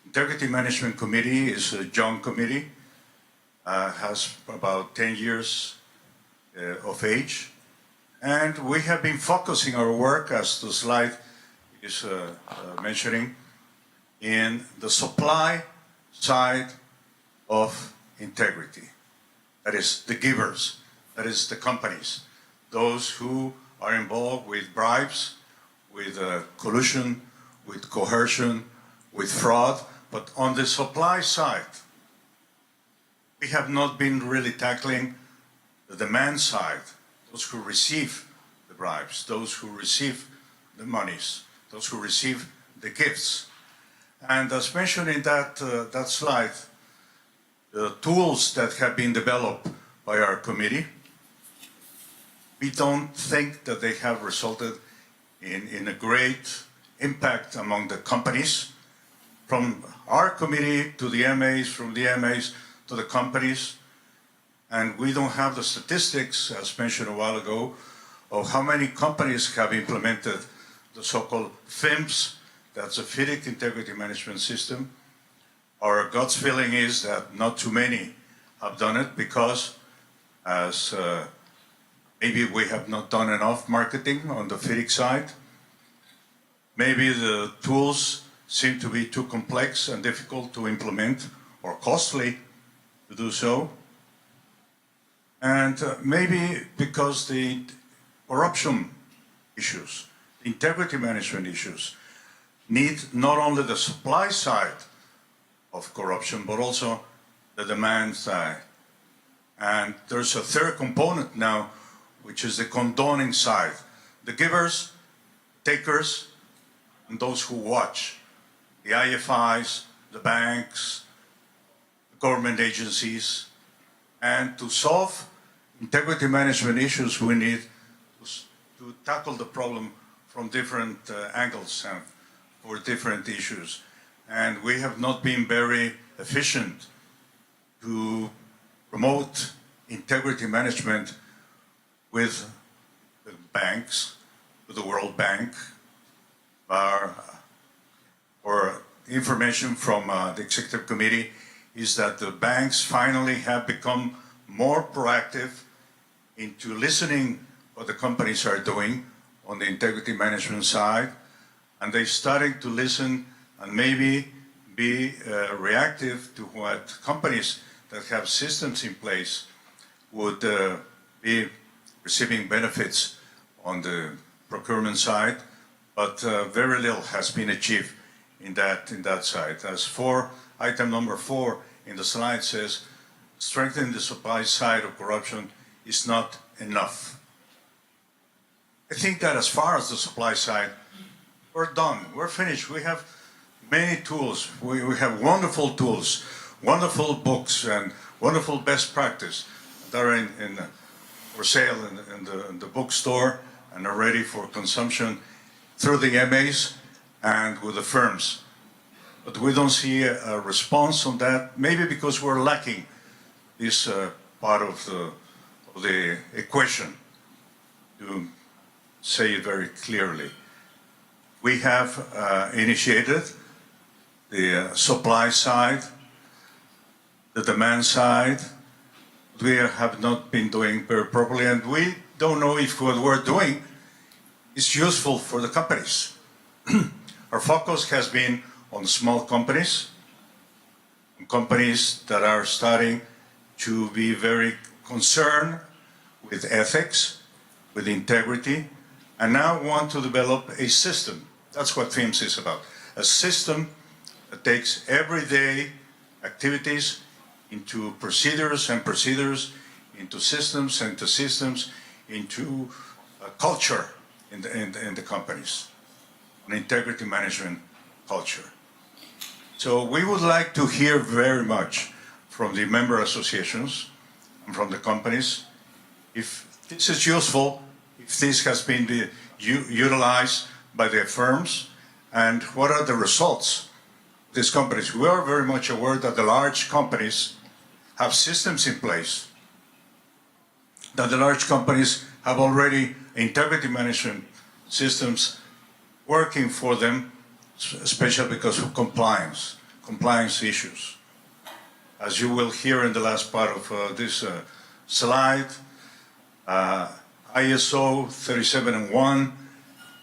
Integrity Management Committee is a young committee, has about 10 years of age, and we have been focusing our work, as the slide is mentioning, in the supply side of integrity. That is the givers, that is the companies, those who are involved with bribes, with collusion, with coercion, with fraud. But on the supply side, we have not been really tackling the demand side, those who receive the bribes, those who receive the monies, those who receive the gifts. And as mentioned in that slide, the tools that have been developed by our committee, we don't think that they have resulted in a great impact among the companies. From our committee to the MAs, from the MAs to the companies, and we don't have the statistics, as mentioned a while ago, of how many companies have implemented the so-called FIMS, that's a FIDIC Integrity Management System. Our gut feeling is that not too many have done it because, as maybe we have not done enough marketing on the FIDIC side. Maybe the tools seem to be too complex and difficult to implement, or costly to do so. And maybe because the corruption issues, integrity management issues, need not only the supply side of corruption, but also the demand side. And there's a third component now, which is the condoning side. The givers, takers, and those who watch. The IFIs, the banks, the government agencies. And to solve integrity management issues, we need to tackle the problem from different angles and for different issues. And we have not been very efficient to promote integrity management with the banks, with the World Bank. Or information from the Executive Committee is that the banks finally have become more proactive into listening what the companies are doing on the integrity management side, and they're starting to listen and maybe be reactive to what companies that have systems in place would be receiving benefits on the procurement side, but very little has been achieved in that side. As for item number 4 in the slide says, strengthening the supply side of corruption is not enough. I think that as far as the supply side, we're done, we're finished. We have many tools, we have wonderful tools, wonderful books and wonderful best practice that are for sale in the bookstore and are ready for consumption through the MAs and with the firms. But we don't see a response on that, maybe because we're lacking this part of the equation, to say it very clearly. We have initiated the supply side, the demand side. We have not been doing very properly, and we don't know if what we're doing is useful for the companies. Our focus has been on small companies, companies that are starting to be very concerned with ethics, with integrity, and now want to develop a system. That's what FIMS is about. A system that takes everyday activities into procedures and procedures, into systems and to systems, into a culture in the companies, an integrity management culture. So we would like to hear very much from the member associations and from the companies if this is useful, if this has been utilized by their firms, and what are the results of these companies. We are very much aware that the large companies have systems in place, that the large companies have already integrity management systems working for them, especially because of compliance issues. As you will hear in the last part of this slide, ISO 37001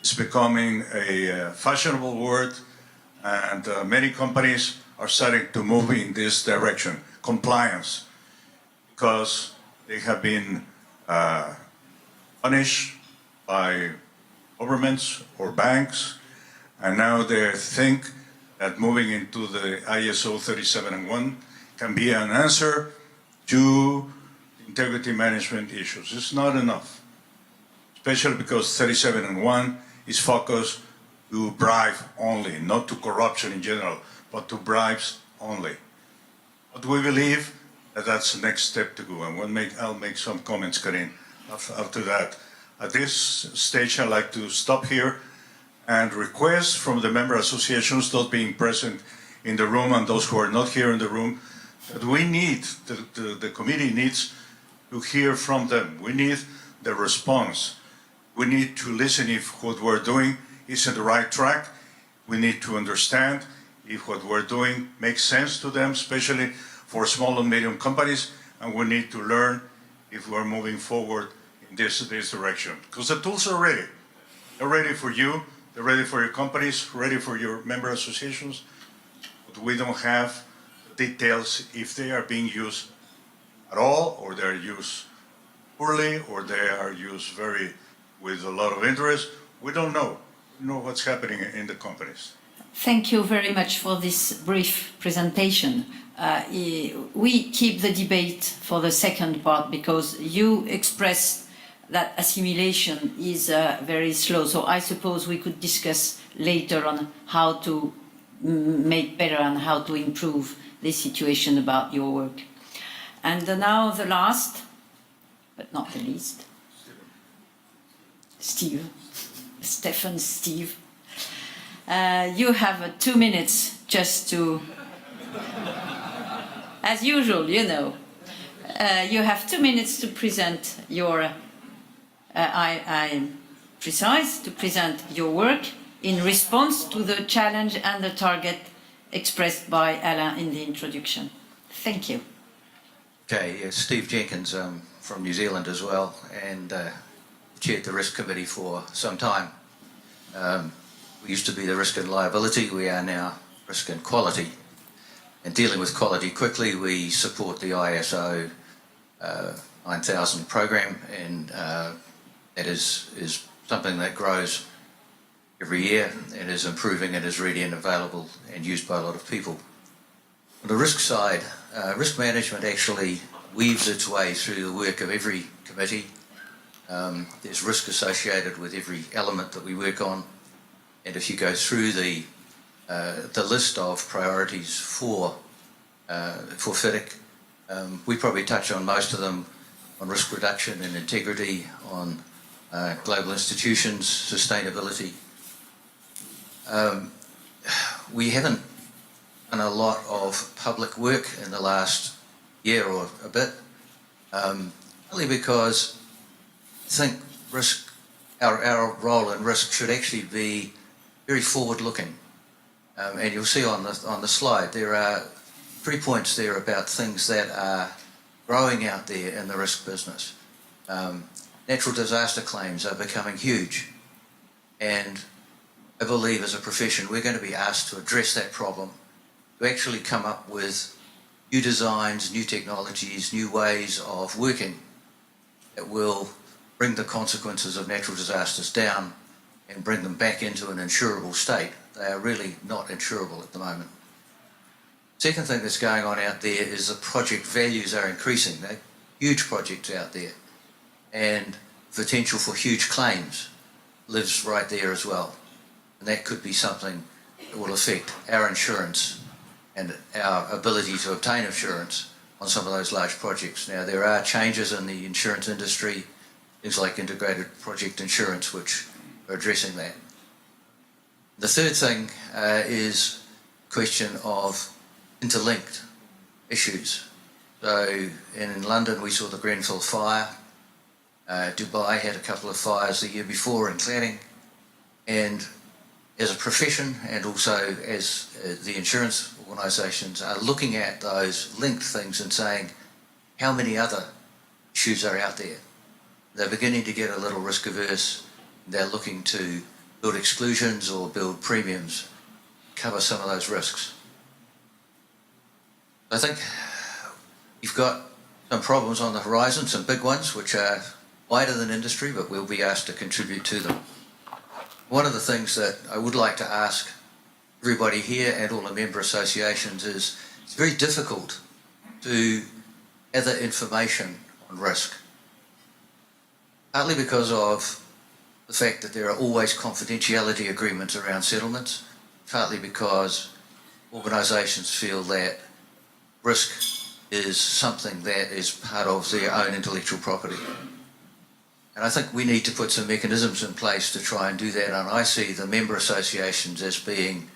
is becoming a fashionable word, and many companies are starting to move in this direction, compliance, because they have been punished by governments or banks, and now they think that moving into the ISO 37001 can be an answer to integrity management issues. It's not enough, especially because 37001 is focused to bribe only, not to corruption in general, but to bribes only. But we believe that that's the next step to go, and I'll make some comments, Karin, after that. At this stage, I'd like to stop here and request from the member associations, those being present in the room and those who are not here in the room, that we need, the committee needs to hear from them. We need the response. We need to listen if what we're doing is on the right track. We need to understand if what we're doing makes sense to them, especially for small and medium companies, and we need to learn if we're moving forward in this direction. Because the tools are ready. They're ready for you, they're ready for your companies, ready for your member associations, but we don't have details if they are being used at all, or they're used poorly, or they are used with a lot of interest. We don't know. We know what's happening in the companies. Thank you very much for this brief presentation. We keep the debate for the second part because you expressed that assimilation is very slow. So I suppose we could discuss later on how to make better and how to improve this situation about your work. And now the last, but not the least, Steve. You have 2 minutes just to, as usual, you know, you have 2 minutes to present your, I'm precise, to present your work in response to the challenge and the target expressed by Alain in the introduction. Thank you. Okay, yeah, Steve Jenkins from New Zealand as well, and chaired the Risk Committee for some time. We used to be the Risk and Liability, we are now Risk and Quality. And dealing with quality quickly, we support the ISO 9000 program, and that is something that grows every year and is improving and is ready and available and used by a lot of people. On the risk side, risk management actually weaves its way through the work of every committee. There's risk associated with every element that we work on, and if you go through the list of priorities for FIDIC, we probably touch on most of them, on risk reduction and integrity, on global institutions, sustainability. We haven't done a lot of public work in the last year or a bit, only because I think risk, our role in risk should actually be very forward-looking. And you'll see on the slide there are 3 points there about things that are growing out there in the risk business. Natural disaster claims are becoming huge, and I believe as a profession we're going to be asked to address that problem, to actually come up with new designs, new technologies, new ways of working that will bring the consequences of natural disasters down and bring them back into an insurable state. They are really not insurable at the moment. Second thing that's going on out there is the project values are increasing. They're huge projects out there, and potential for huge claims lives right there as well. And that could be something that will affect our insurance and our ability to obtain insurance on some of those large projects. Now, there are changes in the insurance industry, things like integrated project insurance, which are addressing that. The third thing is the question of interlinked issues. So in London we saw the Grenfell fire, Dubai had a couple of fires the year before in cladding, and as a profession and also as the insurance organisations are looking at those linked things and saying how many other issues are out there. They're beginning to get a little risk averse. They're looking to build exclusions or build premiums, cover some of those risks. I think you've got some problems on the horizon, some big ones which are wider than industry, but we'll be asked to contribute to them. One of the things that I would like to ask everybody here and all the member associations is it's very difficult to gather information on risk, partly because of the fact that there are always confidentiality agreements around settlements, partly because organisations feel that risk is something that is part of their own intellectual property. And I think we need to put some mechanisms in place to try and do that, and I see the member associations as being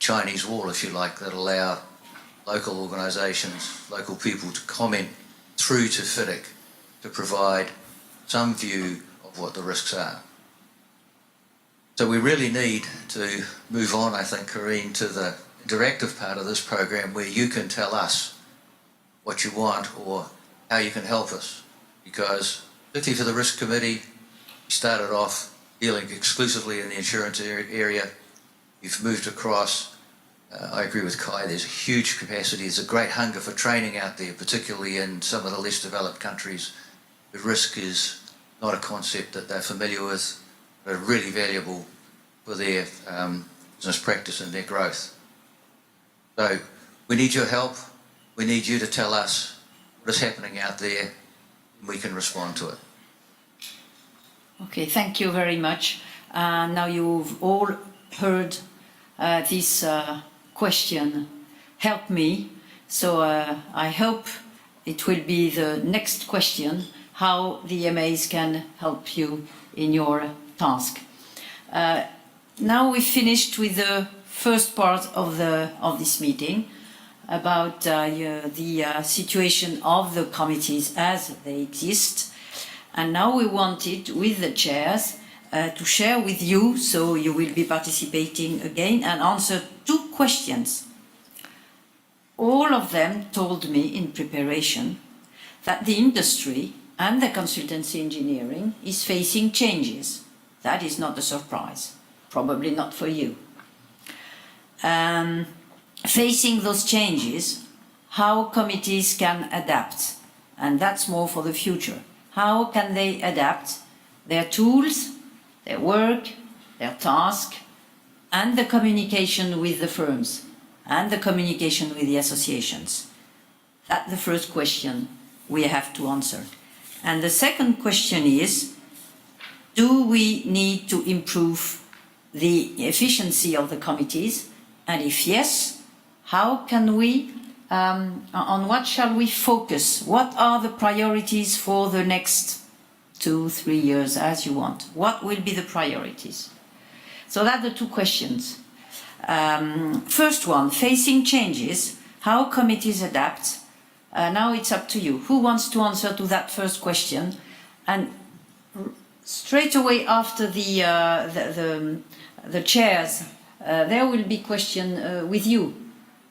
Chinese wall, if you like, that allow local organisations, local people to comment through to FIDIC to provide some view of what the risks are. So we really need to move on, I think, Corrine, to the interactive part of this program where you can tell us what you want or how you can help us, because particularly for the Risk Committee, we started off dealing exclusively in the insurance area. You've moved across. I agree with Kai, there's a huge capacity, there's a great hunger for training out there, particularly in some of the less developed countries. The risk is not a concept that they're familiar with, but really valuable for their business practice and their growth. So we need your help. We need you to tell us what is happening out there, and we can respond to it. Okay, thank you very much. Now you've all heard this question, help me. So I hope it will be the next question, how the EMAs can help you in your task. Now we finished with the first part of this meeting about the situation of the committees as they exist. And now we wanted, with the chairs, to share with you, so you will be participating again, and answer 2 questions. All of them told me in preparation that the industry and the consultancy engineering is facing changes. That is not a surprise, probably not for you. Facing those changes, how committees can adapt, and that's more for the future. How can they adapt their tools, their work, their task, and the communication with the firms, and the communication with the associations? That's the first question we have to answer. And the second question is, do we need to improve the efficiency of the committees? And if yes, how can we, on what shall we focus? What are the priorities for the next 2-3 years, as you want? What will be the priorities? So that's the two questions. First one, facing changes, how committees adapt. Now it's up to you. Who wants to answer to that first question? And straight away after the chairs, there will be question with you.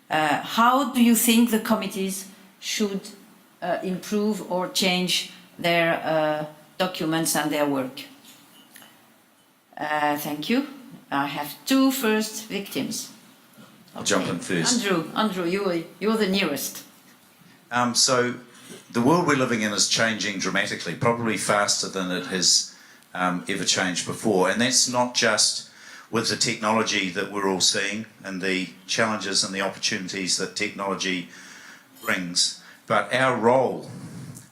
How do you think the committees should improve or change their documents and their work? Thank you. I have two first victims. I'll jump in first. Andrew, you're the nearest. So the world we're living in is changing dramatically, probably faster than it has ever changed before. And that's not just with the technology that we're all seeing and the challenges and the opportunities that technology brings, but our role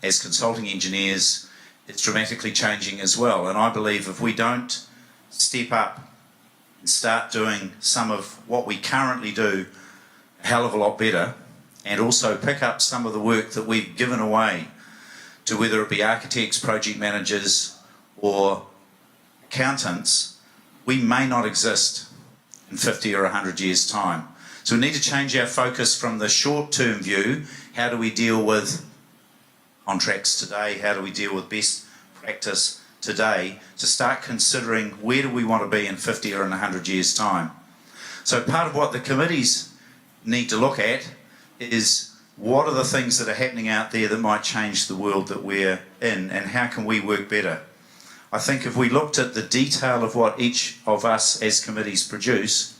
as consulting engineers is dramatically changing as well. And I believe if we don't step up and start doing some of what we currently do a hell of a lot better, and also pick up some of the work that we've given away to whether it be architects, project managers or accountants, we may not exist in 50 or 100 years' time. So we need to change our focus from the short-term view, how do we deal with contracts today, how do we deal with best practice today, to start considering where do we want to be in 50 or in 100 years' time. So part of what the committees need to look at is what are the things that are happening out there that might change the world that we're in, and how can we work better? I think if we looked at the detail of what each of us as committees produce,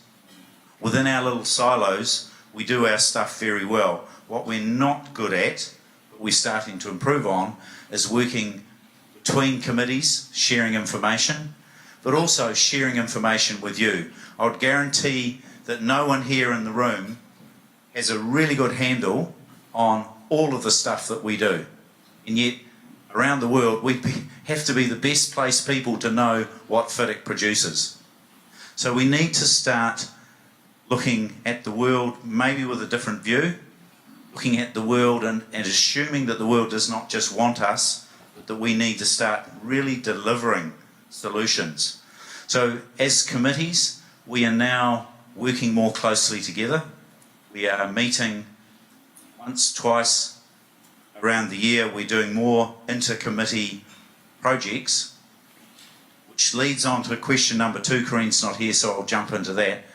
within our little silos, we do our stuff very well. What we're not good at, but we're starting to improve on, is working between committees, sharing information, but also sharing information with you. I would guarantee that no one here in the room has a really good handle on all of the stuff that we do. And yet, around the world, we have to be the best placed people to know what FIDIC produces. So we need to start looking at the world maybe with a different view, looking at the world and assuming that the world does not just want us, but that we need to start really delivering solutions. So as committees, we are now working more closely together. We are meeting once, twice around the year. We're doing more inter-committee projects, which leads on to question number 2. Corinne's not here, so I'll jump into that.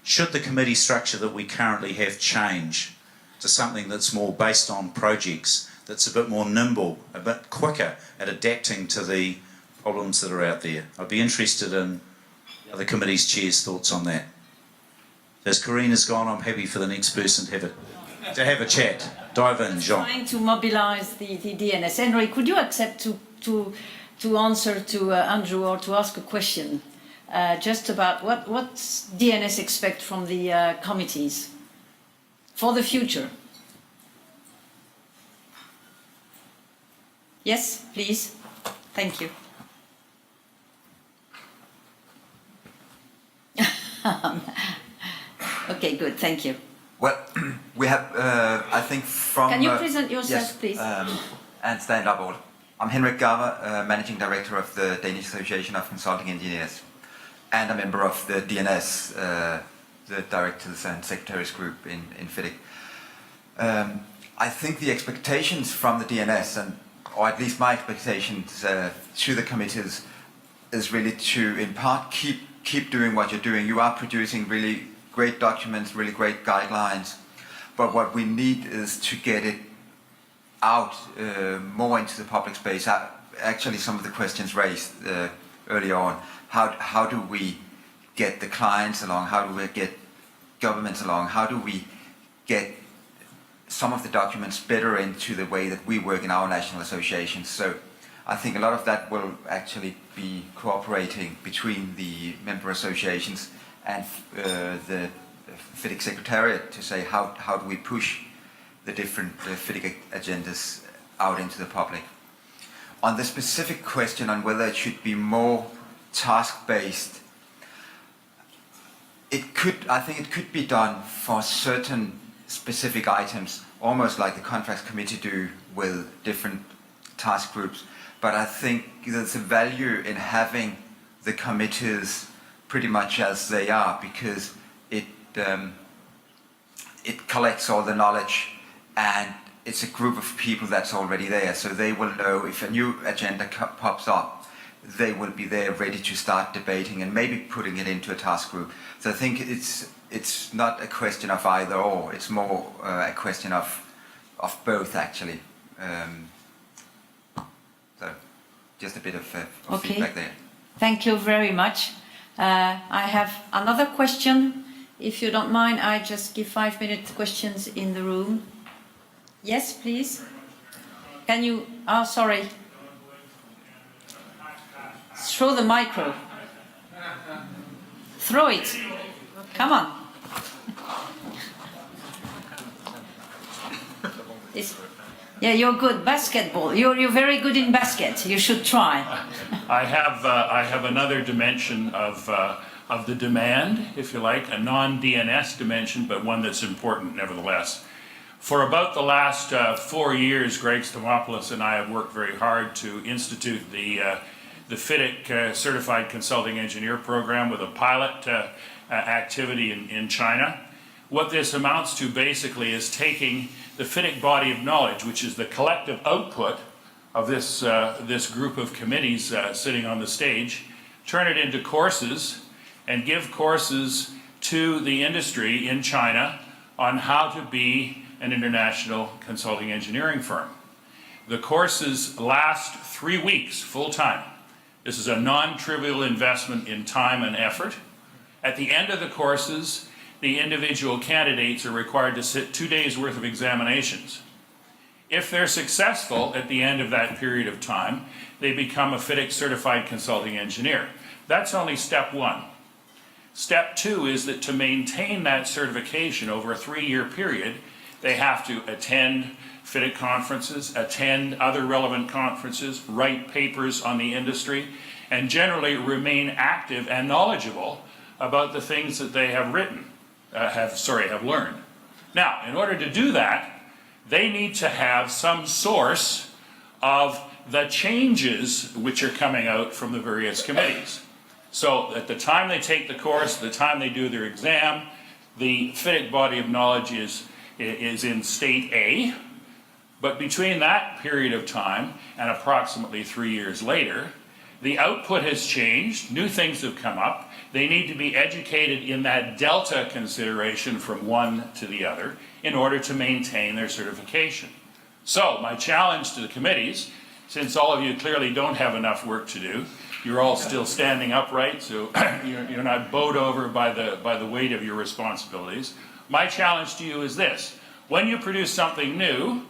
Should the committee structure that we currently have change to something that's more based on projects, that's a bit more nimble, a bit quicker at adapting to the problems that are out there? I'd be interested in the other committee's chair's thoughts on that. As Corinne has gone, I'm happy for the next person to have a chat. Dive in, Jean. Trying to mobilize the DNS. Henry, could you accept to answer to Andrew or to ask a question just about what DNS expect from the committees for the future? Yes, please. Thank you. Okay, good. Thank you. Well, we have, I think from... Can you present yourself, yes, please? And stand up all. I'm Henrik Garver, Managing Director of the Danish Association of Consulting Engineers, and a member of the DNS, the Directors and Secretaries Group in FIDIC. I think the expectations from the DNS, or at least my expectations to the committees, is really to, in part, keep doing what you're doing. You are producing really great documents, really great guidelines, but what we need is to get it out more into the public space. Actually, some of the questions raised earlier on, how do we get the clients along, how do we get governments along, how do we get some of the documents better into the way that we work in our national associations. So I think a lot of that will actually be cooperating between the member associations and the FIDIC Secretariat to say how do we push the different FIDIC agendas out into the public. On the specific question on whether it should be more task-based, I think it could be done for certain specific items, almost like the contracts committee do with different task groups. But I think there's a value in having the committees pretty much as they are, because it collects all the knowledge, and it's a group of people that's already there, so they will know if a new agenda pops up, they will be there ready to start debating and maybe putting it into a task group. So I think it's not a question of either or, it's more a question of both actually. So just a bit of feedback there. Thank you very much. I have another question. If you don't mind, I just give 5-minute questions in the room. Yes, please. Can you, oh, sorry. Throw the micro. Throw it. Come on. Yeah, you're good. Basketball. You're very good in basket. You should try. I have another dimension of the demand, if you like, a non-DNS dimension, but one that's important nevertheless. For about the last 4 years, Greg Stamopoulos and I have worked very hard to institute the FIDIC Certified Consulting Engineer Program with a pilot activity in China. What this amounts to basically is taking the FIDIC body of knowledge, which is the collective output of this group of committees sitting on the stage, turn it into courses and give courses to the industry in China on how to be an international consulting engineering firm. The courses last 3 weeks full-time. This is a non-trivial investment in time and effort. At the end of the courses, the individual candidates are required to sit 2 days worth of examinations. If they're successful at the end of that period of time, they become a FIDIC certified consulting engineer. That's only step one. Step two is that to maintain that certification over a 3-year period, they have to attend FIDIC conferences, attend other relevant conferences, write papers on the industry, and generally remain active and knowledgeable about the things that they have have learned. Now, in order to do that, they need to have some source of the changes which are coming out from the various committees. So at the time they take the course, the time they do their exam, the FIDIC body of knowledge is in state A, but between that period of time and approximately 3 years later, the output has changed, new things have come up, they need to be educated in that delta consideration from one to the other in order to maintain their certification. So my challenge to the committees, since all of you clearly don't have enough work to do, you're all still standing upright, so you're not bowed over by the weight of your responsibilities. My challenge to you is this: when you produce something new,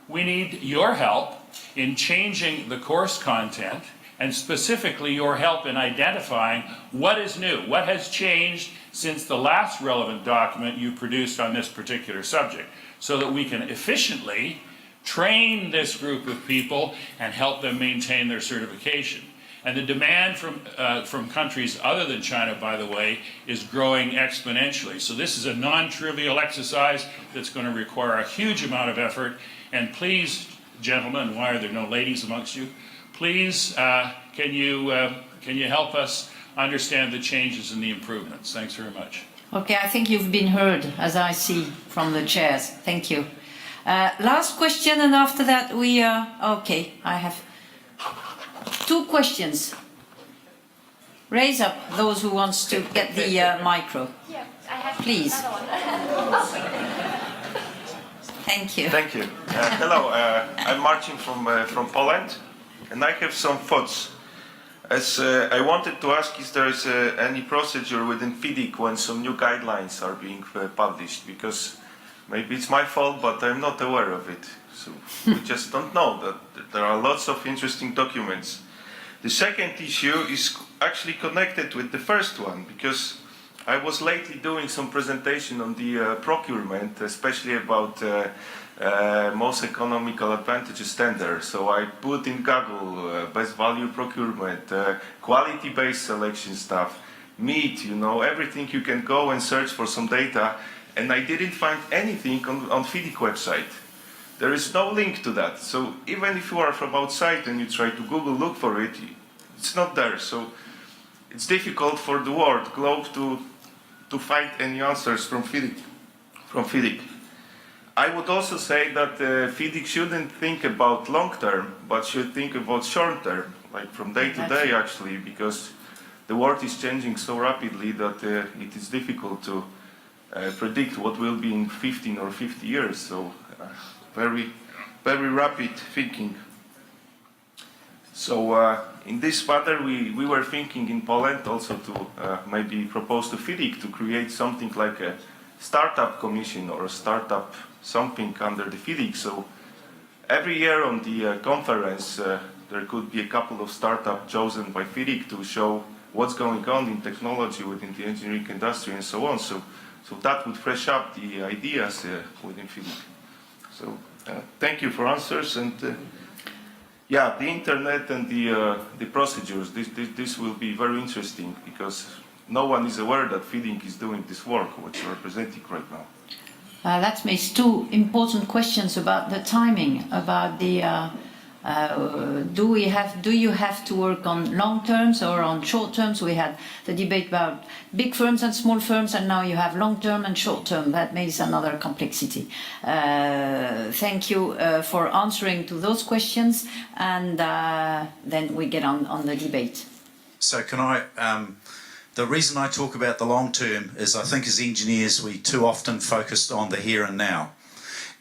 we need your help in changing the course content, and specifically your help in identifying what is new, what has changed since the last relevant document you produced on this particular subject, so that we can efficiently train this group of people and help them maintain their certification. And the demand from countries other than China, by the way, is growing exponentially. So this is a non-trivial exercise that's going to require a huge amount of effort. And please, gentlemen, why are there no ladies amongst you? Please, can you help us understand the changes and the improvements? Thanks very much. Okay, I think you've been heard, as I see from the chairs. Thank you. Last question, and after that we okay, I have 2 questions. Raise up those who wants to get the micro. Yeah, I have please. Thank you. Thank you. Hello, I'm Marcin from Poland, and I have some thoughts. As I wanted to ask if there is any procedure within FIDIC when some new guidelines are being published, because maybe it's my fault, but I'm not aware of it. So we just don't know that there are lots of interesting documents. The second issue is actually connected with the first one, because I was lately doing some presentation on the procurement, especially about most economical advantages tender. So I put in Google best value procurement, quality-based selection stuff, meat, you know, everything you can go and search for some data, and I didn't find anything on FIDIC website. There is no link to that. So even if you are from outside and you try to Google look for it, it's not there. So it's difficult for the world, globe, to find any answers from FIDIC. I would also say that FIDIC shouldn't think about long term, but should think about short term, like from day to day actually, because the world is changing so rapidly that it is difficult to predict what will be in 15 or 50 years. So very, very rapid thinking. So in this matter, we were thinking in Poland also to maybe propose to FIDIC to create something like a startup commission or a startup something under the FIDIC. So every year on the conference, there could be a couple of startups chosen by FIDIC to show what's going on in technology within the engineering industry and so on. So that would fresh up the ideas within FIDIC. So thank you for answers. And yeah, the internet and the procedures, this will be very interesting, because no one is aware that FIDIC is doing this work, what you're presenting right now. That makes two important questions about the timing, about the do you have to work on long terms or on short terms? We had the debate about big firms and small firms, and now you have long term and short term. That makes another complexity. Thank you for answering to those questions, and then we get on the debate. So can I, the reason I talk about the long term is I think as engineers we too often focused on the here and now.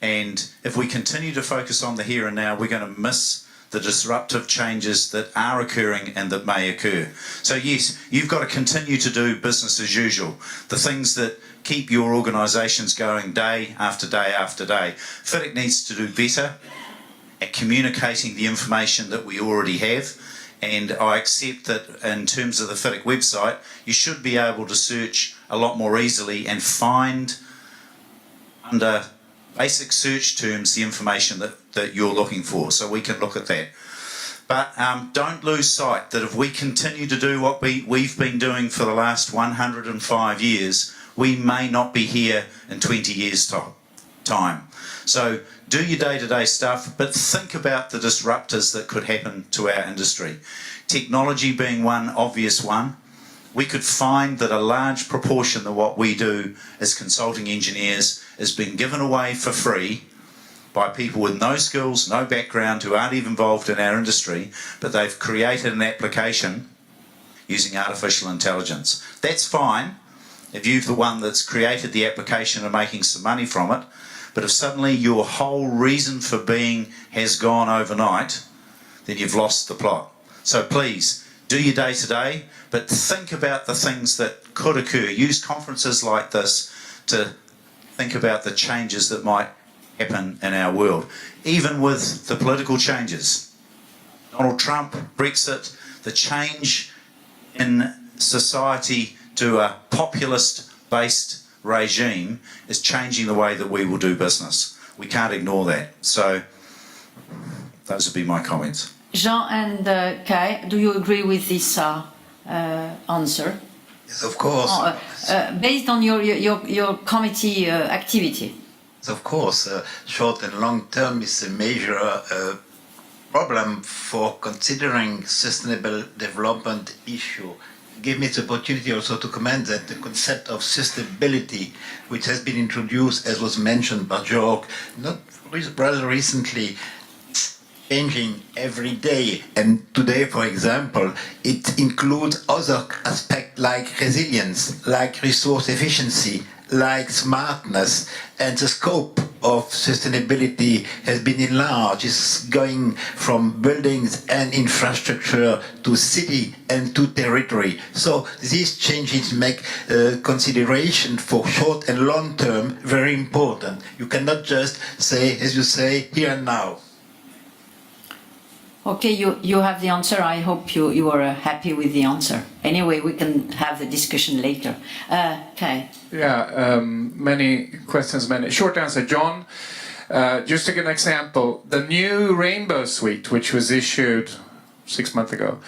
And if we continue to focus on the here and now, we're going to miss the disruptive changes that are occurring and that may occur. So yes, you've got to continue to do business as usual, the things that keep your organisations going day after day after day. FIDIC needs to do better at communicating the information that we already have. And I accept that in terms of the FIDIC website, you should be able to search a lot more easily and find under basic search terms the information that you're looking for, so we can look at that. But don't lose sight that if we continue to do what we've been doing for the last 105 years, we may not be here in 20 years' time. So do your day-to-day stuff, but think about the disruptors that could happen to our industry. Technology being one obvious one. We could find that a large proportion of what we do as consulting engineers is being given away for free by people with no skills, no background, who aren't even involved in our industry, but they've created an application using artificial intelligence. That's fine if you're the one that's created the application and making some money from it, but if suddenly your whole reason for being has gone overnight, then you've lost the plot. So please, do your day-to-day, but think about the things that could occur. Use conferences like this to think about the changes that might happen in our world. Even with the political changes, Donald Trump, Brexit, the change in society to a populist-based regime is changing the way that we will do business. We can't ignore that. So those would be my comments. Jean and Kai, do you agree with this answer? Yes, of course. Based on your committee activity? Yes, of course. Short and long term is a major problem for considering sustainable development issue. Give me the opportunity also to comment that the concept of sustainability, which has been introduced, as was mentioned by Georg, not rather recently, changing every day, and today, for example, it includes other aspects like resilience, like resource efficiency, like smartness, and the scope of sustainability has been enlarged. It's going from buildings and infrastructure to city and to territory. So these changes make consideration for short and long term very important. You cannot just say, as you say, here and now. Okay, you have the answer. I hope you are happy with the answer. Anyway, we can have the discussion later. Okay. Yeah, many questions, many. Short answer, John. Just to give an example, the new Rainbow Suite, which was issued 6 months ago,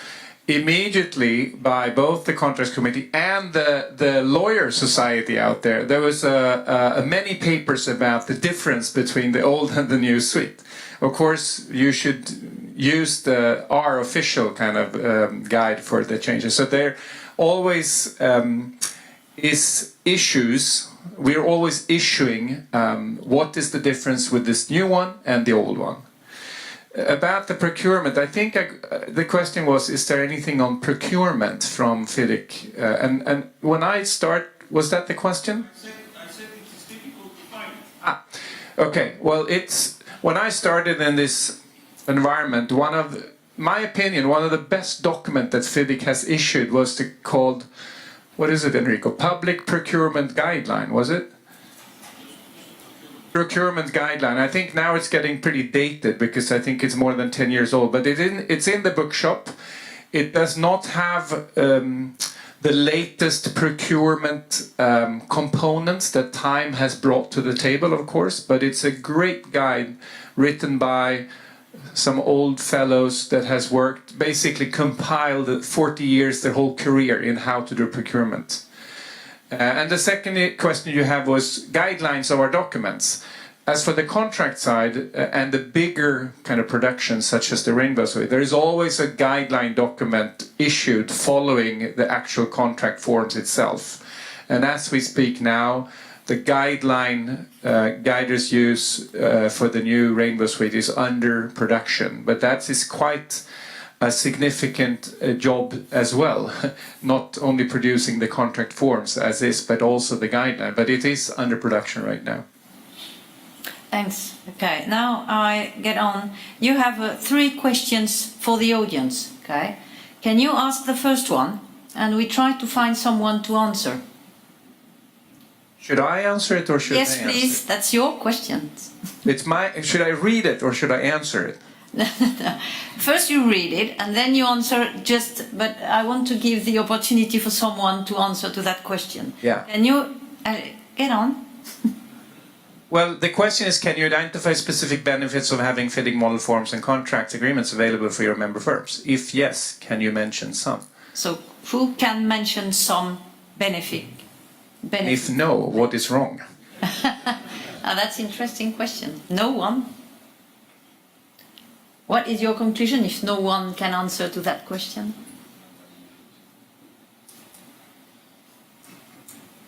immediately by both the Contracts Committee and the Lawyer Society out there, there was many papers about the difference between the old and the new suite. Of course, you should use our official kind of guide for the changes. So there always is issues. We're always issuing what is the difference with this new one and the old one. About the procurement, I think the question was, is there anything on procurement from FIDIC? And when I start, was that the question? I said it is difficult to find. Okay, well, when I started in this environment, my opinion, one of the best documents that FIDIC has issued was called, what is it, Enrico? Public Procurement Guideline, was it? Procurement Guideline. I think now it's getting pretty dated because I think it's more than 10 years old, but it's in the bookshop. It does not have the latest procurement components that time has brought to the table, of course, but it's a great guide written by some old fellows that has worked, basically compiled 40 years, their whole career in how to do procurement. And the second question you have was guidelines of our documents. As for the contract side and the bigger kind of productions such as the Rainbow Suite, there is always a guideline document issued following the actual contract forms itself. And as we speak now, the guideline guiders use for the new Rainbow Suite is under production, but that is quite a significant job as well, not only producing the contract forms as is, but also the guideline, but it is under production right now. Thanks. Okay, now I get on. You have 3 questions for the audience, okay? Can you ask the first one, and we try to find someone to answer? Should I answer it or should yes, they answer please. it? That's your question. Should I read it or should I answer it? First you read it and then you answer but I want to give the opportunity for someone to answer to that question. Yeah. Can you get on? Well, the question is, can you identify specific benefits of having FIDIC model forms and contract agreements available for your member firms? If yes, can you mention some? So who can mention some benefit? If no, what is wrong? That's an interesting question. No one. What is your conclusion if no one can answer to that question?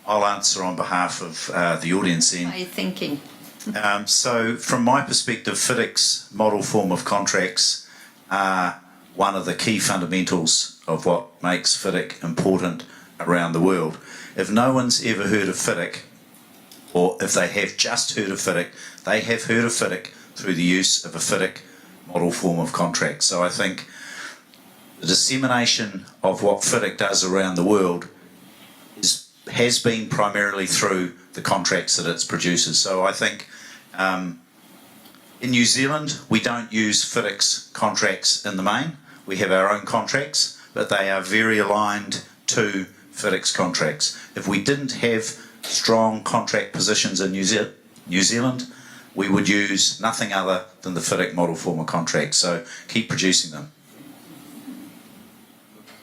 I'll answer on behalf of the audience then. What are you thinking? So from my perspective, FIDIC's model form of contracts are one of the key fundamentals of what makes FIDIC important around the world. If no one's ever heard of FIDIC, or if they have just heard of FIDIC, they have heard of FIDIC through the use of a FIDIC model form of contract. So I think the dissemination of what FIDIC does around the world has been primarily through the contracts that it produces. So I think in New Zealand we don't use FIDIC's contracts in the main. We have our own contracts, but they are very aligned to FIDIC's contracts. If we didn't have strong contract positions in New Zealand, we would use nothing other than the FIDIC model form of contract. So keep producing them.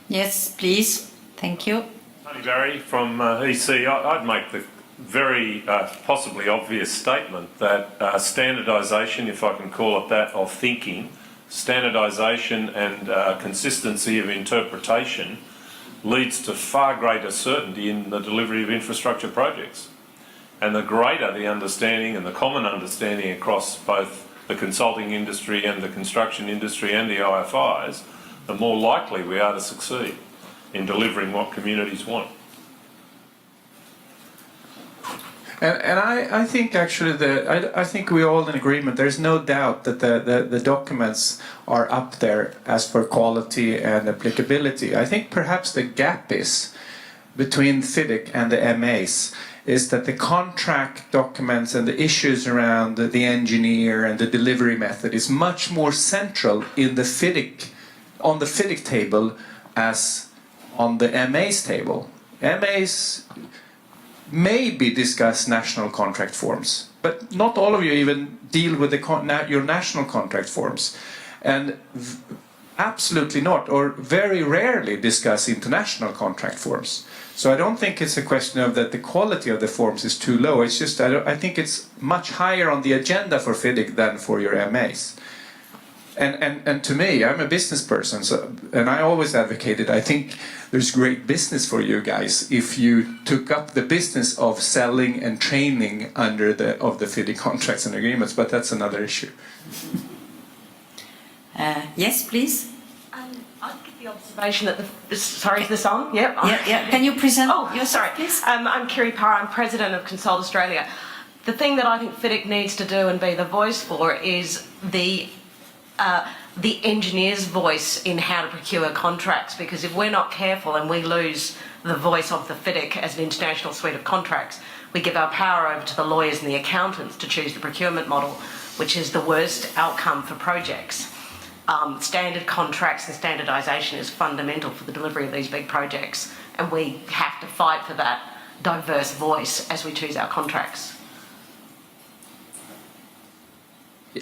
Yes, please. Thank you. Tony Barry from EC. I'd make the very possibly obvious statement that standardisation, if I can call it that, of thinking, standardisation and consistency of interpretation leads to far greater certainty in the delivery of infrastructure projects. And the greater the understanding and the common understanding across both the consulting industry and the construction industry and the IFIs, the more likely we are to succeed in delivering what communities want. And I think actually I think we're all in agreement. There's no doubt that the documents are up there as for quality and applicability. I think perhaps the gap is between FIDIC and the MAs is that the contract documents and the issues around the engineer and the delivery method is much more central in the FIDIC, on the FIDIC table as on the MAs table. MAs maybe discuss national contract forms, but not all of you even deal with your national contract forms. And absolutely not, or very rarely discuss international contract forms. So I don't think it's a question of that the quality of the forms is too low. It's just I think it's much higher on the agenda for FIDIC than for your MAs. And to me, I'm a business person, and I always advocated, I think there's great business for you guys if you took up the business of selling and training under the FIDIC contracts and agreements, but that's another issue. Yes, please. I'd give the observation that sorry, is this on? Yep. Yeah. Can you present yourself, sorry. please? I'm Kiri Parr, I'm president of Consult Australia. The thing that I think FIDIC needs to do and be the voice for is the engineer's voice in how to procure contracts, because if we're not careful and we lose the voice of the FIDIC as an international suite of contracts, we give our power over to the lawyers and the accountants to choose the procurement model, which is the worst outcome for projects. Standard contracts and standardisation is fundamental for the delivery of these big projects, and we have to fight for that diverse voice as we choose our contracts.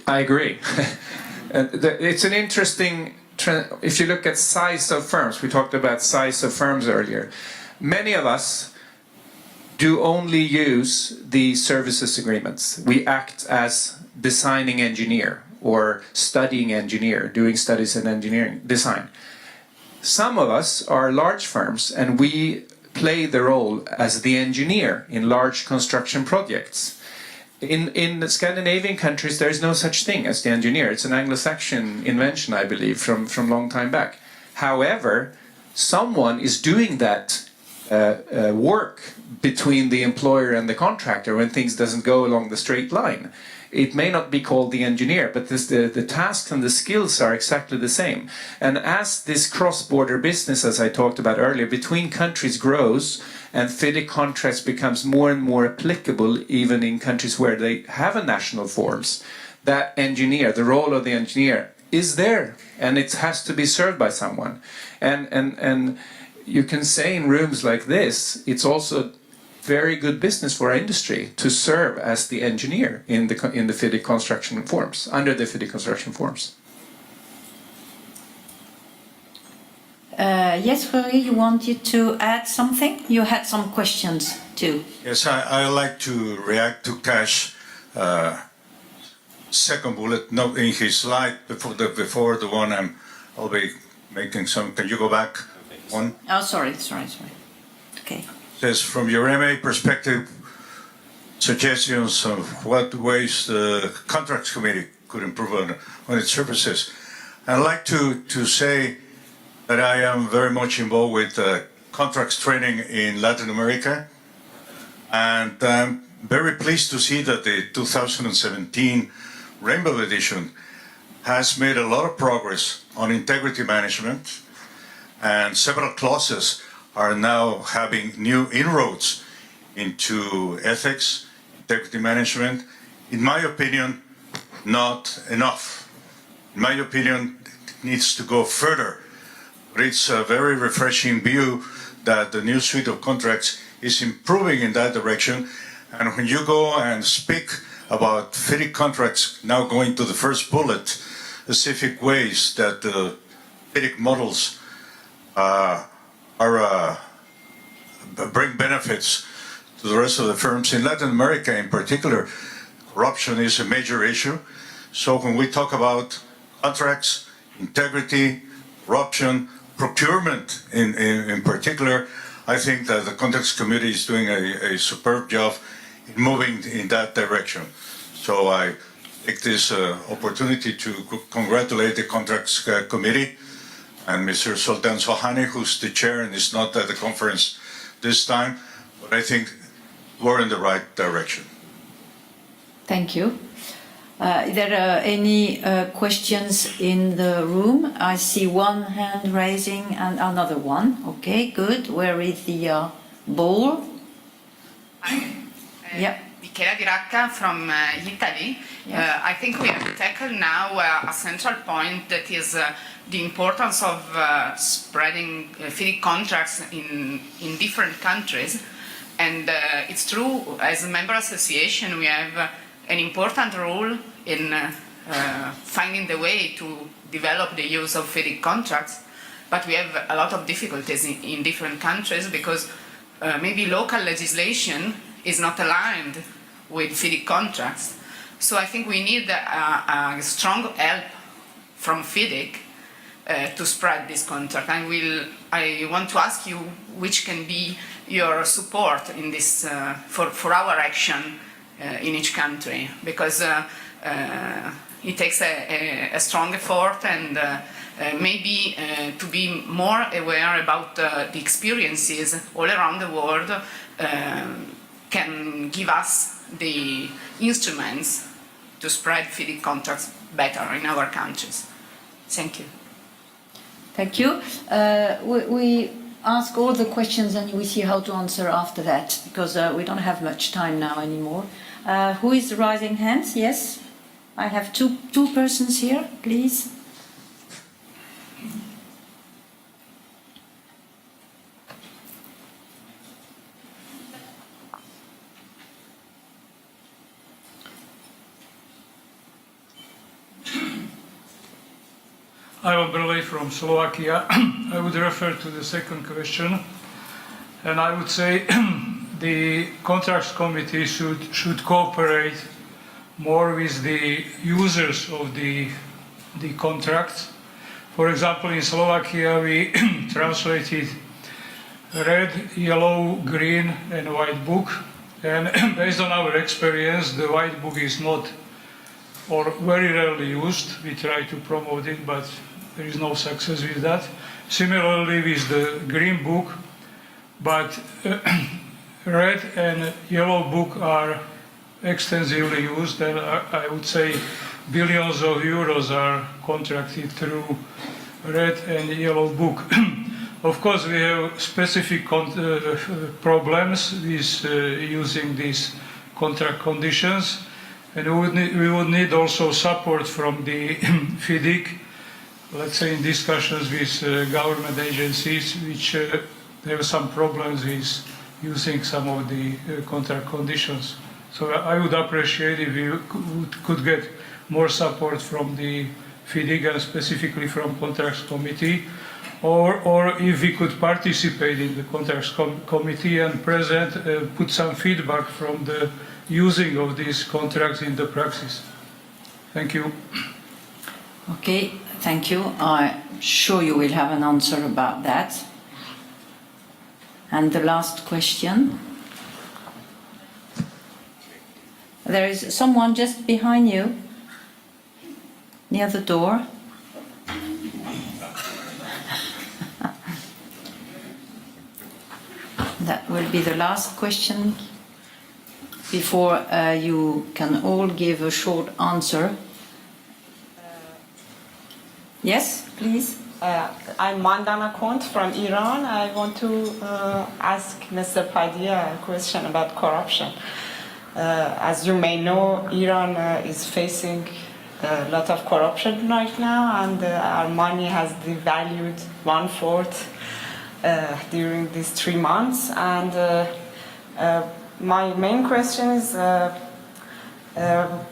I agree. It's an interesting trend. If you look at size of firms, we talked about size of firms earlier. Many of us do only use the services agreements. We act as designing engineer or studying engineer, doing studies in engineering design. Some of us are large firms and we play the role as the engineer in large construction projects. In the Scandinavian countries, there is no such thing as the engineer. It's an Anglo-Saxon invention, I believe, from long time back. However, someone is doing that work between the employer and the contractor when things doesn't go along the straight line. It may not be called the engineer, but the tasks and the skills are exactly the same. And as this cross-border business, as I talked about earlier, between countries grows, and FIDIC contracts becomes more and more applicable even in countries where they have a national forms, that engineer, the role of the engineer, is there, and it has to be served by someone. And you can say in rooms like this, it's also very good business for our industry to serve as the engineer in the FIDIC construction forms, under the FIDIC construction forms. Yes, Rory, you wanted to add something? You had some questions too. Yes, I like to react to Cash. Second bullet, no, in his slide before the one I'll be making some. Can you go back one? Oh, sorry. Okay. Says from your MA perspective, suggestions of what ways the contracts committee could improve on its services. I'd like to say that I am very much involved with contracts training in Latin America, and I'm very pleased to see that the 2017 Rainbow Edition has made a lot of progress on integrity management, and several clauses are now having new inroads into ethics, integrity management. In my opinion, not enough. In my opinion, it needs to go further. But it's a very refreshing view that the new suite of contracts is improving in that direction. And when you go and speak about FIDIC contracts, now going to the first bullet, specific ways that the FIDIC models bring benefits to the rest of the firms. In Latin America in particular, corruption is a major issue. So when we talk about contracts, integrity, corruption, procurement in particular, I think that the Contracts Committee is doing a superb job in moving in that direction. So I take this opportunity to congratulate the Contracts Committee and Mr. Sultan Sohani, who's the chair and is not at the conference this time. But I think we're in the right direction. Thank you. There are any questions in the room? I see one hand raising and another one. Okay, good. Where is the bowl? Yep. Michela Di Racca from Italy. I think we have tackled now a central point that is the importance of spreading FIDIC contracts in different countries. And it's true, as a member association, we have an important role in finding the way to develop the use of FIDIC contracts. But we have a lot of difficulties in different countries because maybe local legislation is not aligned with FIDIC contracts. So I think we need a strong help from FIDIC to spread this contract. I want to ask you which can be your support in this for our action in each country, because it takes a strong effort and maybe to be more aware about the experiences all around the world can give us the instruments to spread FIDIC contracts better in our countries. Thank you. Thank you. We ask all the questions and we see how to answer after that, because we don't have much time now anymore. Who is raising hands? Yes? I have two persons here, please. I'm Brlej from Slovakia. I would refer to the second question, and I would say the contracts committee should cooperate more with the users of the contracts. For example, in Slovakia we translated red, yellow, green and white book, and based on our experience the white book is not or very rarely used. We try to promote it, but there is no success with that. Similarly with the green book, but red and yellow book are extensively used, and I would say billions of euros are contracted through red and yellow book. Of course, we have specific problems with using these contract conditions, and we would need also support from the FIDIC, let's say in discussions with government agencies which have some problems with using some of the contract conditions. So I would appreciate if you could get more support from the FIDIC and specifically from Contracts Committee, or if we could participate in the Contracts Committee and put some feedback from the using of these contracts in the practice. Thank you. Okay, thank you. I'm sure you will have an answer about that. And the last question. There is someone just behind you, near the door. That will be the last question before you can all give a short answer. Yes, please. I'm Mandana Kont from Iran. I want to ask Mr. Padilla a question about corruption. As you may know, Iran is facing a lot of corruption right now, and our money has devalued 1/4 during these 3 months. And my main question is,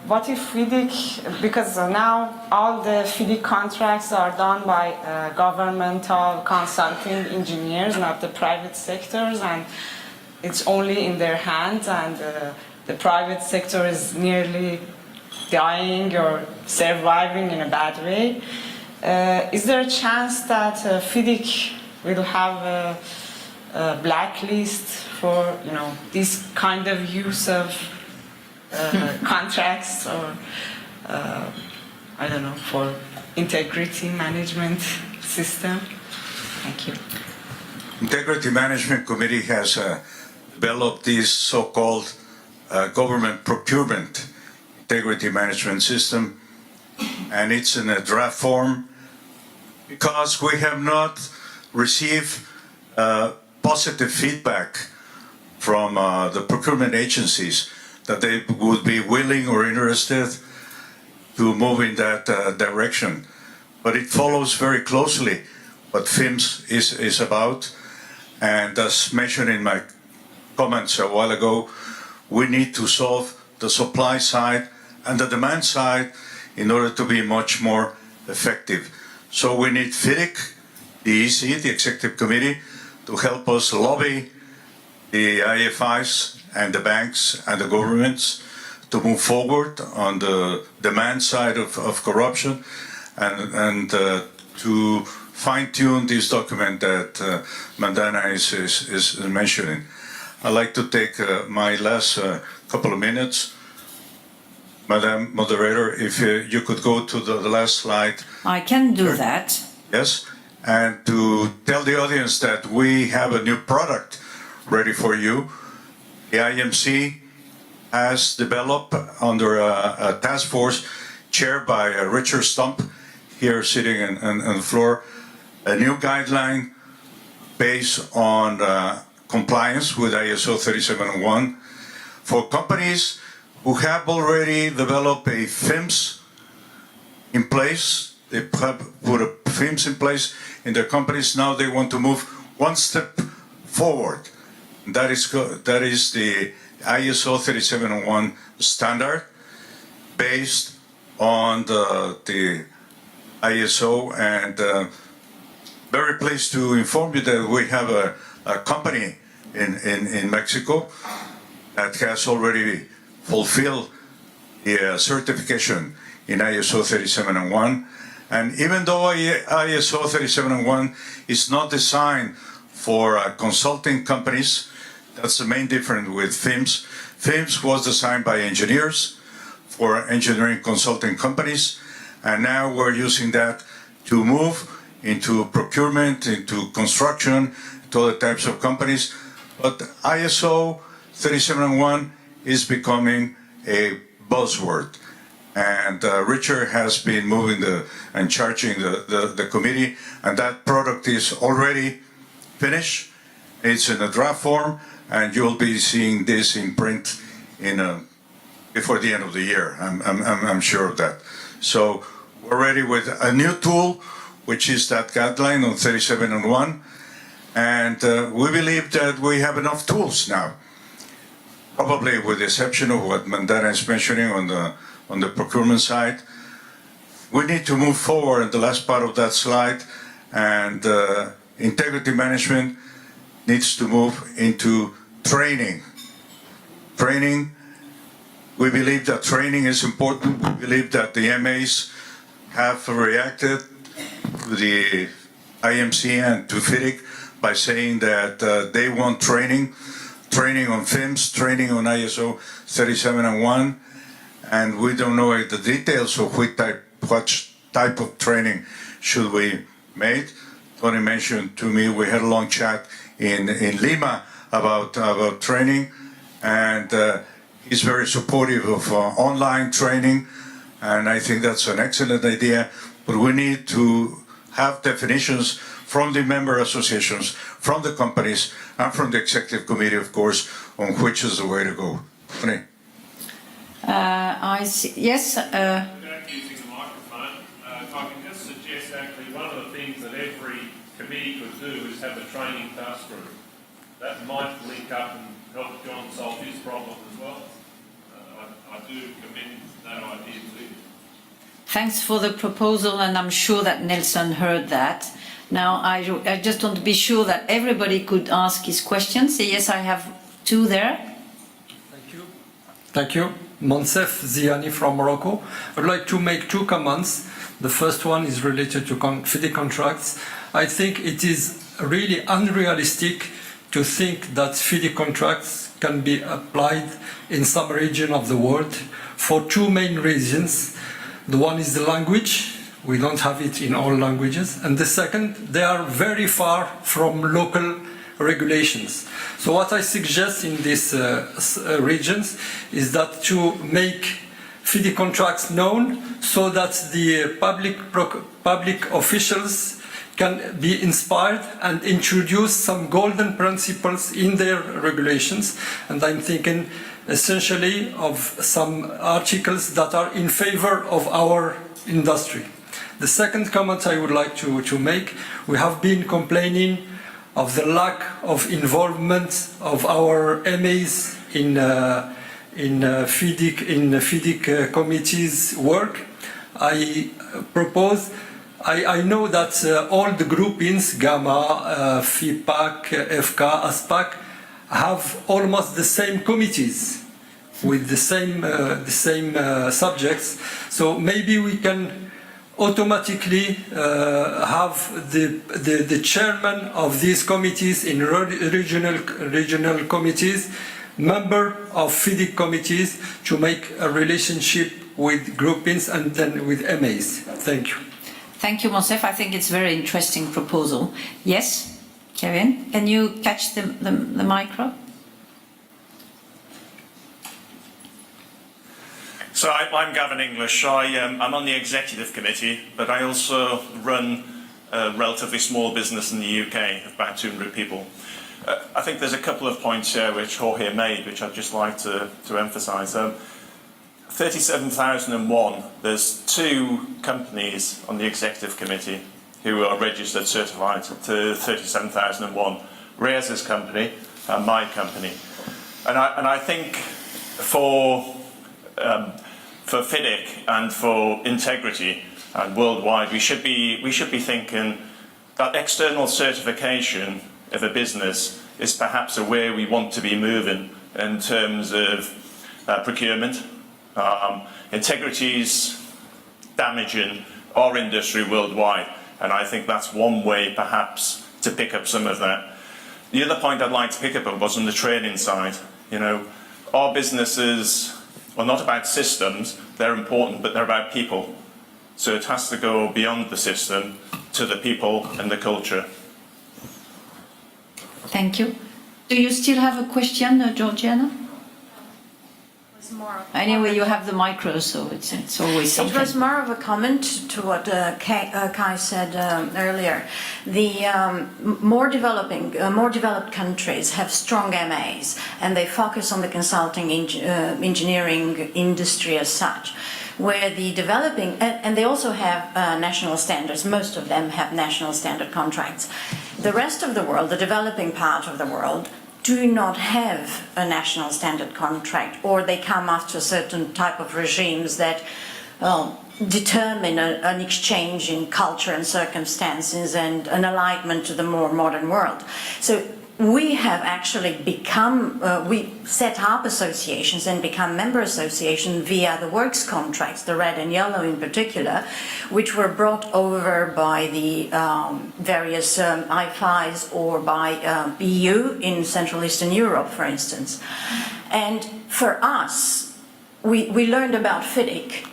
what if FIDIC, because now all the FIDIC contracts are done by governmental consulting engineers, not the private sectors, and it's only in their hands, and the private sector is nearly dying or surviving in a bad way. Is there a chance that FIDIC will have a blacklist for this kind of use of contracts, or I don't know, for integrity management system? Thank you. Integrity Management Committee has develop this so-called government procurement integrity management system, and it's in a draft form because we have not received positive feedback from the procurement agencies that they would be willing or interested to move in that direction. But it follows very closely what FIMS is about, and as mentioned in my comments a while ago, we need to solve the supply side and the demand side in order to be much more effective. So we need FIDIC, the EC, the Executive Committee, to help us lobby the IFIs and the banks and the governments to move forward on the demand side of corruption and to fine-tune this document that Mandana is mentioning. I'd like to take my last couple of minutes. Madam Moderator, if you could go to the last slide. I can do that. Yes, and to tell the audience that we have a new product ready for you. The IMC has developed under a task force chaired by Richard Stump, here sitting on the floor, a new guideline based on compliance with ISO 37001 for companies who have already developed a FIMS in place. They have put a FIMS in place in their companies. Now they want to move one step forward. That is the ISO 37001 standard based on the ISO, and very pleased to inform you that we have a company in Mexico that has already fulfilled the certification in ISO 37001. And even though ISO 37001 is not designed for consulting companies, that's the main difference with FIMS. FIMS was designed by engineers for engineering consulting companies, and now we're using that to move into procurement, into construction, to other types of companies. But ISO 37001 is becoming a buzzword. And Richard has been moving and charging the committee, and that product is already finished. It's in a draft form, and you'll be seeing this in print before the end of the year. I'm sure of that. So we're ready with a new tool, which is that guideline on 37001, and we believe that we have enough tools now. Probably with the exception of what Mandana is mentioning on the procurement side. We need to move forward in the last part of that slide, and integrity management needs to move into training. Training, we believe that training is important. We believe that the MAs have reacted to the IMC and to FIDIC by saying that they want training on FIMS, training on ISO 37001, and we don't know the details of what type of training should we make. Tony mentioned to me, we had a long chat in Lima about training, and he's very supportive of online training, and I think that's an excellent idea, but we need to have definitions from the member associations, from the companies, and from the executive committee, of course, on which is the way to go. Tony? I see. Yes. Without using the microphone, if I can just suggest actually one of the things that every committee could do is have a training task group. That might link up and help John solve his problem as well. I do commend that idea to you. Thanks for the proposal, and I'm sure that Nelson heard that. Now, I just want to be sure that everybody could ask his questions. Yes, I have two there. Thank you. Monsef Ziani from Morocco. I'd like to make two comments. The first one is related to FIDIC contracts. I think it is really unrealistic to think that FIDIC contracts can be applied in some region of the world for two main reasons. The one is the language. We don't have it in all languages. And the second, they are very far from local regulations. So what I suggest in these regions is that to make FIDIC contracts known so that the public officials can be inspired and introduce some golden principles in their regulations. And I'm thinking essentially of some articles that are in favor of our industry. The second comment I would like to make, we have been complaining of the lack of involvement of our MAs in FIDIC committee's work. I propose, I know that all the groupings, GAMA, FIPAC, FK, ASPAC, have almost the same committees with the same subjects. So maybe we can automatically have the chairman of these committees in regional committees, member of FIDIC committees, to make a relationship with groupings and then with MAs. Thank you. Thank you, Monsef. I think it's a very interesting proposal. Yes, Kevin, can you catch the micro? So I'm Gavin English. I'm on the executive committee, but I also run a relatively small business in the UK of about 200 people. I think there's a couple of points here which Jorge made, which I'd just like to emphasise. 37,001, there's 2 companies on the executive committee who are registered certified to 37,001. Reza's company and my company. And I think for FIDIC and for integrity and worldwide, we should be thinking that external certification of a business is perhaps a way we want to be moving in terms of procurement. Integrity is damaging our industry worldwide, and I think that's one way perhaps to pick up some of that. The other point I'd like to pick up on was on the training side. You know, our businesses are not about systems, they're important, but they're about people. So it has to go beyond the system to the people and the culture. Thank you. Do you still have a question, Georgiana? Anyway, you have the micro, so it's always something. It was more of a comment to what Kai said earlier. The more developed countries have strong MAs, and they focus on the consulting engineering industry as such. Where the developing, and they also have national standards. Most of them have national standard contracts. The rest of the world, the developing part of the world, do not have a national standard contract, or they come after a certain type of regimes that determine an exchange in culture and circumstances and an alignment to the more modern world. So we have actually become, we set up associations and become member associations via the works contracts, the red and yellow in particular, which were brought over by the various IFIs or by EU in Central Eastern Europe, for instance. And for us, we learned about FIDIC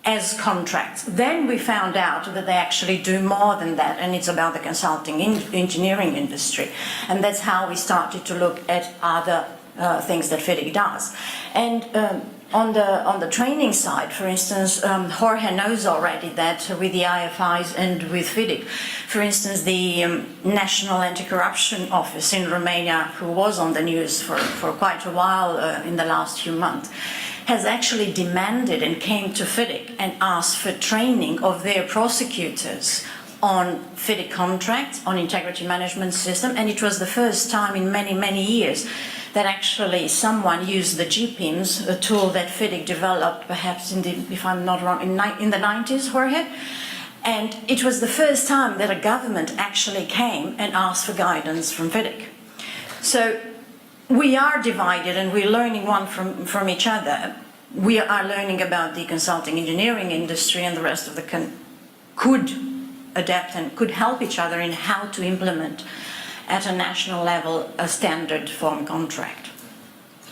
as contracts. Then we found out that they actually do more than that, and it's about the consulting engineering industry. And that's how we started to look at other things that FIDIC does. And on the training side, for instance, Jorge knows already that with the IFIs and with FIDIC, for instance, the National Anti-Corruption Office in Romania, who was on the news for quite a while in the last few months, has actually demanded and came to FIDIC and asked for training of their prosecutors on FIDIC contracts, on integrity management system, and it was the first time in many, many years that actually someone used the GPIMS, a tool that FIDIC developed perhaps in the, if I'm not wrong, in the 90s, Jorge? And it was the first time that a government actually came and asked for guidance from FIDIC. So we are divided and we're learning one from each other. We are learning about the consulting engineering industry, and the rest of the could adapt and could help each other in how to implement at a national level a standard form contract.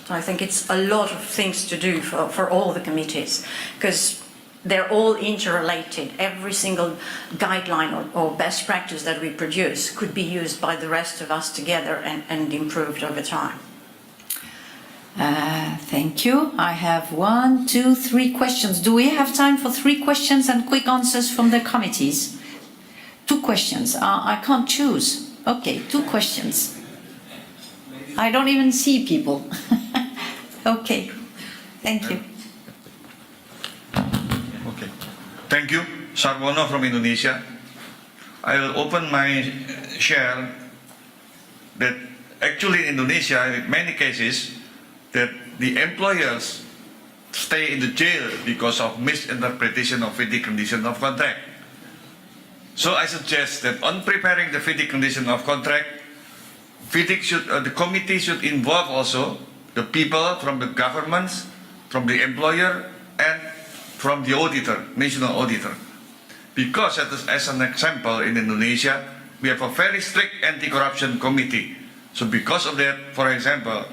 So I think it's a lot of things to do for all the committees, because they're all interrelated. Every single guideline or best practice that we produce could be used by the rest of us together and improved over time. Thank you. I have 1, 2, 3 questions. Do we have time for 3 questions and quick answers from the committees? 2 questions. I can't choose. Okay, 2 questions. I don't even see people. Okay, thank you. Okay. Thank you. Sarwono from Indonesia. I will open my share that actually in Indonesia, in many cases, that the employers stay in the jail because of misinterpretation of FIDIC condition of contract. So I suggest that on preparing the FIDIC condition of contract, FIDIC should, the committee should involve also the people from the governments, from the employer, and from the auditor, national auditor. Because as an example, in Indonesia, we have a very strict anti-corruption committee. So because of that, for example,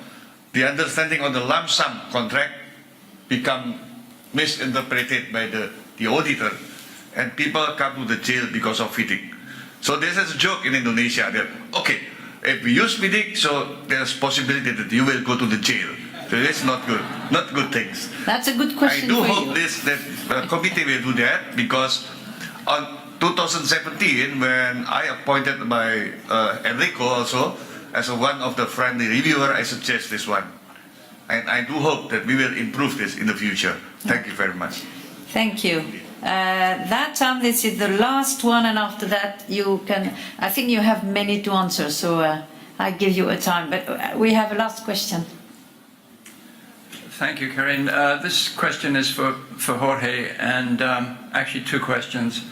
the understanding of the lump sum contract become misinterpreted by the auditor, and people come to the jail because of FIDIC. So this is a joke in Indonesia that, okay, if we use FIDIC, so there's possibility that you will go to the jail. So it's not good, not good things. That's a good question. I do hope that the committee will do that, because on 2017, when I appointed by Enrico also as one of the friendly reviewer, I suggest this one. And I do hope that we will improve this in the future. Thank you very much. Thank you. That time, this is the last one, and after that you can, I think you have many to answer, so I give you a time. But we have a last question. Thank you, Karin. This question is for Jorge, and actually 2 questions.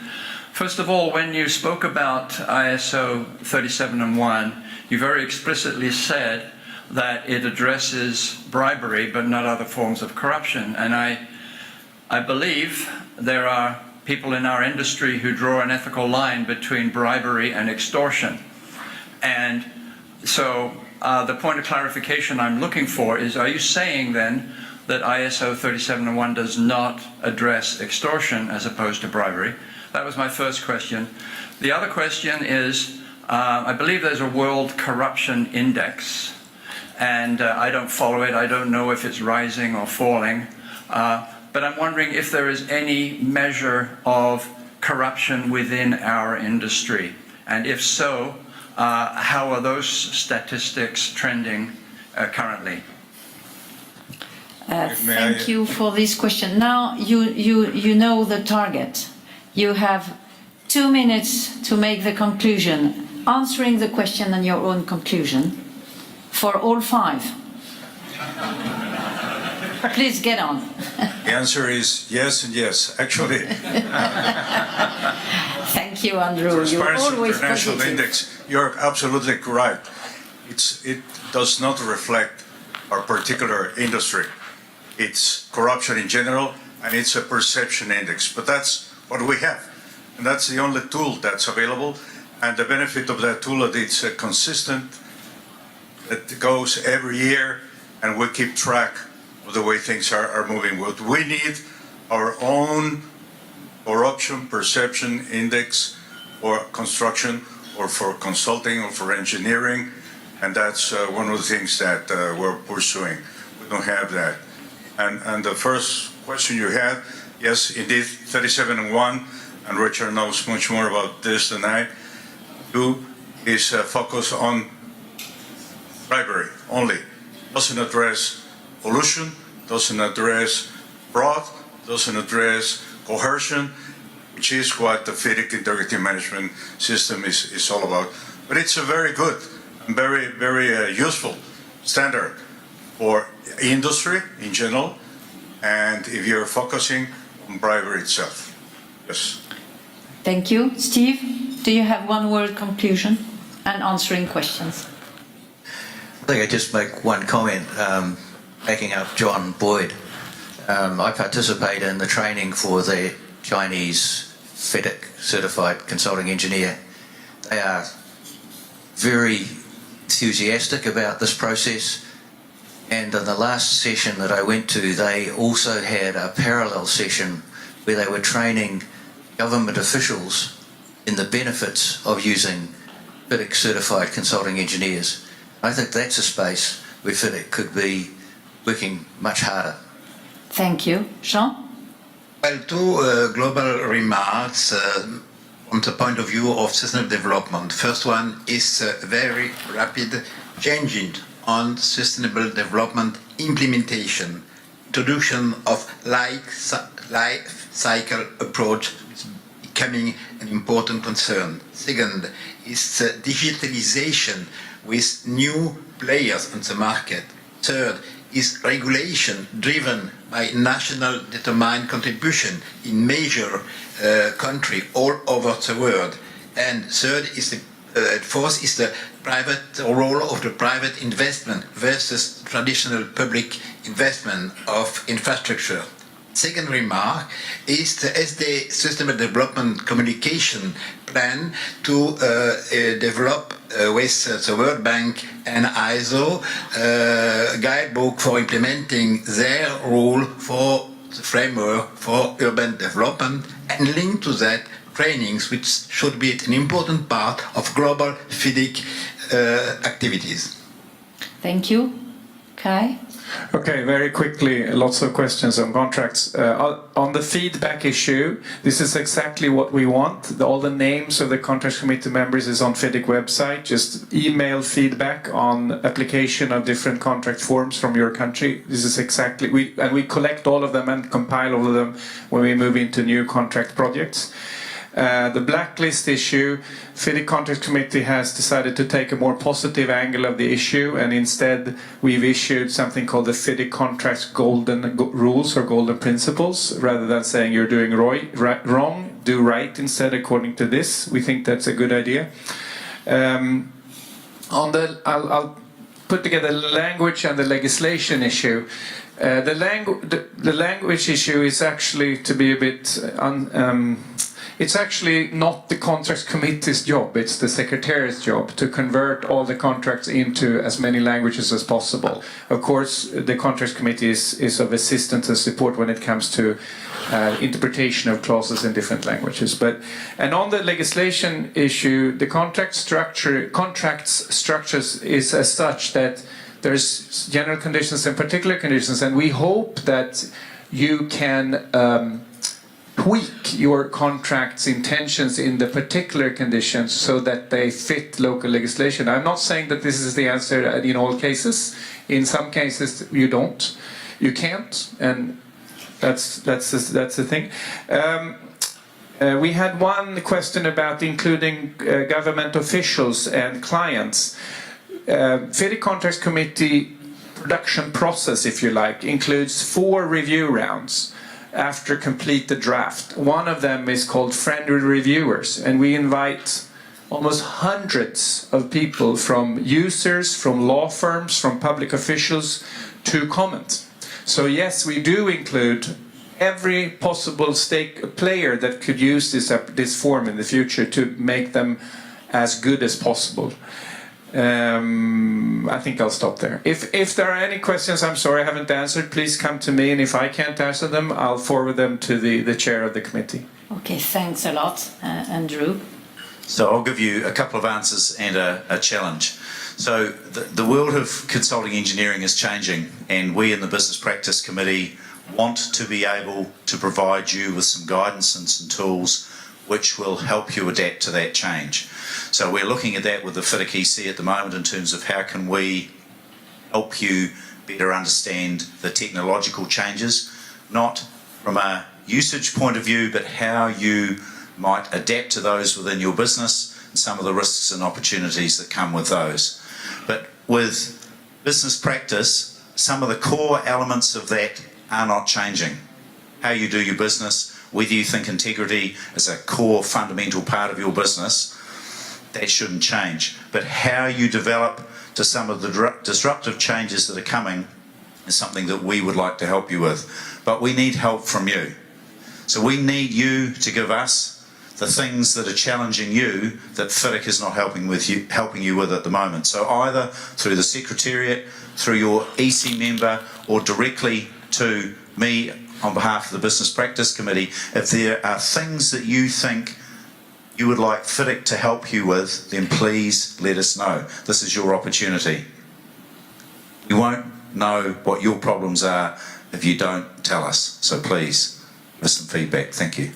First of all, when you spoke about ISO 37001, you very explicitly said that it addresses bribery but not other forms of corruption. And I believe there are people in our industry who draw an ethical line between bribery and extortion. And so the point of clarification I'm looking for is, are you saying then that ISO 37001 does not address extortion as opposed to bribery? That was my first question. The other question is, I believe there's a World Corruption Index, and I don't follow it. I don't know if it's rising or falling. But I'm wondering if there is any measure of corruption within our industry. And if so, how are those statistics trending currently? Thank you for this question. Now you know the target. You have 2 minutes to make the conclusion, answering the question and your own conclusion for all 5. Please get on. The answer is yes and yes, actually. Thank you, Andrew. You're Transparency always International positive. Index, you're absolutely correct. It does not reflect our particular industry. It's corruption in general, and it's a perception index. But that's what we have, and that's the only tool that's available. And the benefit of that tool is it's consistent. It goes every year, and we keep track of the way things are moving. What we need, our own corruption perception index for construction or for consulting or for engineering, and that's one of the things that we're pursuing. We don't have that. And the first question you had, yes, indeed, 37.1, and Richard knows much more about this than I do, is focus on bribery only. Doesn't address pollution, doesn't address fraud, doesn't address coercion, which is what the FIDIC integrity management system is all about. But it's a very good and very useful standard for industry in general, and if you're focusing on bribery itself. Yes. Thank you. Steve, do you have one word conclusion and answering questions? I think I just make one comment, backing up John Boyd. I participate in the training for the Chinese FIDIC certified consulting engineer. They are very enthusiastic about this process, and in the last session that I went to, they also had a parallel session where they were training government officials in the benefits of using FIDIC certified consulting engineers. I think that's a space where FIDIC could be working much harder. Thank you. Jean? Well, two global remarks from the point of view of sustainable development. First one is very rapid changing on sustainable development implementation. Introduction of life cycle approach is becoming an important concern. Second is digitalization with new players on the market. Third is regulation driven by national determined contribution in major countries all over the world. And fourth is the private role of the private investment versus traditional public investment of infrastructure. Second remark is the SD Sustainable Development Communication Plan to develop with the World Bank and ISO guidebook for implementing their rule for the framework for urban development, and linked to that trainings, which should be an important part of global FIDIC activities. Thank you. Kai? Okay, very quickly, lots of questions on contracts. On the feedback issue, this is exactly what we want. All the names of the contracts committee members is on FIDIC website. Just email feedback on application of different contract forms from your country. This is exactly, we collect all of them and compile all of them when we move into new contract projects. The blacklist issue, FIDIC Contracts Committee has decided to take a more positive angle of the issue, and instead we've issued something called the FIDIC Contracts Golden Rules or Golden Principles. Rather than saying you're doing wrong, do right instead according to this. We think that's a good idea. I'll put together the language and the legislation issue. The language issue is actually, to be a bit it's actually not the contracts committee's job, it's the secretariat's job to convert all the contracts into as many languages as possible. Of course, the contracts committee is of assistance and support when it comes to interpretation of clauses in different languages. And on the legislation issue, the contracts structures is as such that there's general conditions and particular conditions, and we hope that you can tweak your contract's intentions in the particular conditions so that they fit local legislation. I'm not saying that this is the answer in all cases. In some cases you don't, you can't, and that's the thing. We had one question about including government officials and clients. FIDIC Contracts Committee production process, if you like, includes 4 review rounds after complete the draft. One of them is called friendly reviewers, and we invite almost hundreds of people, from users, from law firms, from public officials, to comment. So yes, we do include every possible player that could use this form in the future to make them as good as possible. I think I'll stop there. If there are any questions, I'm sorry I haven't answered, please come to me, and if I can't answer them, I'll forward them to the chair of the committee. Okay, thanks a lot, Andrew. So I'll give you a couple of answers and a challenge. So the world of consulting engineering is changing, and we in the Business Practice Committee want to be able to provide you with some guidance and some tools which will help you adapt to that change. So we're looking at that with the FIDIC EC at the moment in terms of how can we help you better understand the technological changes, not from a usage point of view, but how you might adapt to those within your business and some of the risks and opportunities that come with those. But with business practice, some of the core elements of that are not changing. How you do your business, whether you think integrity is a core fundamental part of your business, that shouldn't change. But how you develop to some of the disruptive changes that are coming is something that we would like to help you with. But we need help from you. So we need you to give us the things that are challenging you that FIDIC is not helping you with at the moment. So either through the Secretariat, through your EC member, or directly to me on behalf of the Business Practice Committee, if there are things that you think you would like FIDIC to help you with, then please let us know. This is your opportunity. We won't know what your problems are if you don't tell us. So please, give us some feedback. Thank you.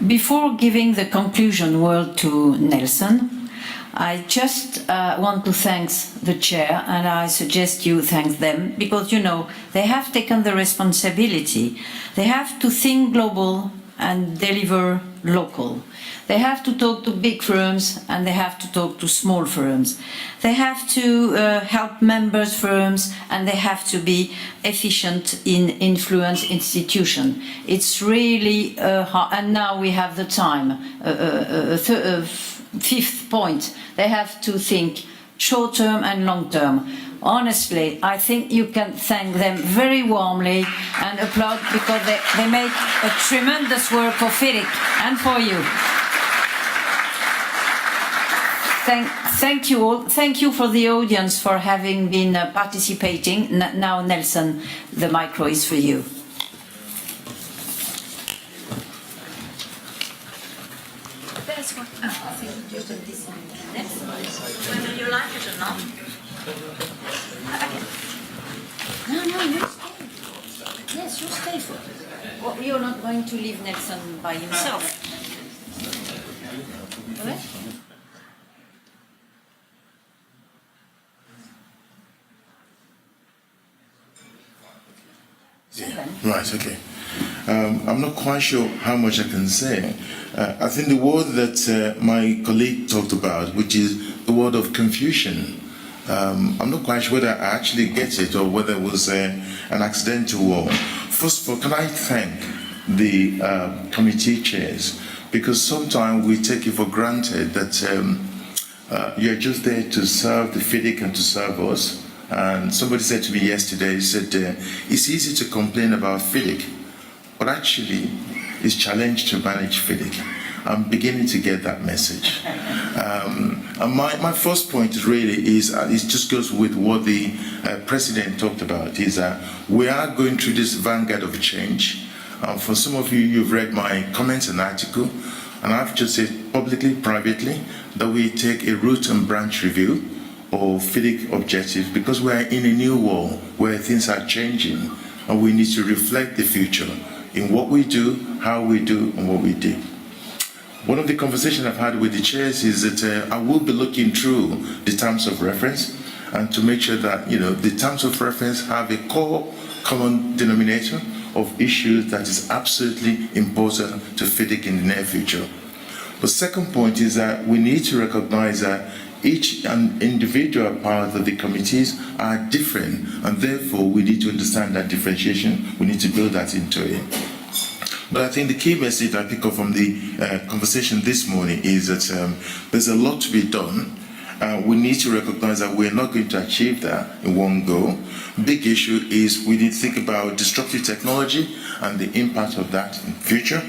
Before giving the conclusion word to Nelson, I just want to thank the chair, and I suggest you thank them, because, you know, they have taken the responsibility. They have to think global and deliver local. They have to talk to big firms and they have to talk to small firms. They have to help members firms and they have to be efficient in influence institution. It's really hard, and now we have the time. Fifth point, they have to think short term and long term. Honestly, I think you can thank them very warmly and applaud, because they make a tremendous work for FIDIC and for you. Thank you all. Thank you for the audience for having been participating. Now, Nelson, the micro is for you. Whether you like it or not. No, you stay. Yes, you stay for it. Well, you're not going to leave Nelson by himself. Okay? Yeah. Right, okay. I'm not quite sure how much I can say. I think the word that my colleague talked about, which is the word of confusion, I'm not quite sure whether I actually get it or whether it was an accidental word. First of all, can I thank the committee chairs, because sometimes we take it for granted that you're just there to serve the FIDIC and to serve us. And somebody said to me yesterday, he said, it's easy to complain about FIDIC, but actually it's challenged to manage FIDIC. I'm beginning to get that message. And my first point really is, it just goes with what the President talked about, is that we are going through this vanguard of change. For some of you, you've read my comments and article, and I've just said publicly, privately, that we take a root and branch review of FIDIC objectives, because we're in a new world where things are changing and we need to reflect the future in what we do, how we do, and what we do. One of the conversations I've had with the chairs is that I will be looking through the terms of reference and to make sure that, you know, the terms of reference have a core common denominator of issues that is absolutely important to FIDIC in the near future. The second point is that we need to recognize that each individual part of the committees are different, and therefore we need to understand that differentiation. We need to build that into it. But I think the key message I pick up from the conversation this morning is that there's a lot to be done. We need to recognize that we're not going to achieve that in one go. Big issue is we need to think about disruptive technology and the impact of that in the future.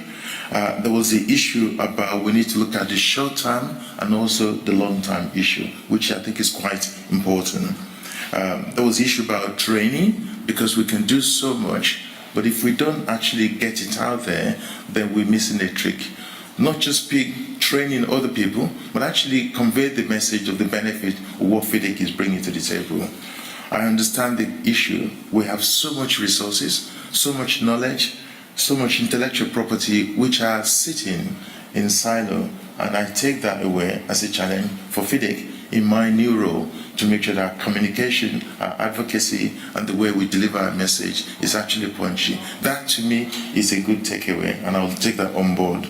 There was the issue about we need to look at the short-term and also the long-term issue, which I think is quite important. There was the issue about training, because we can do so much, but if we don't actually get it out there, then we're missing a trick. Not just training other people, but actually convey the message of the benefit of what FIDIC is bringing to the table. I understand the issue. We have so much resources, so much knowledge, so much intellectual property which are sitting in silo, and I take that away as a challenge for FIDIC in my new role to make sure that our communication, our advocacy, and the way we deliver our message is actually punchy. That to me is a good takeaway, and I'll take that on board.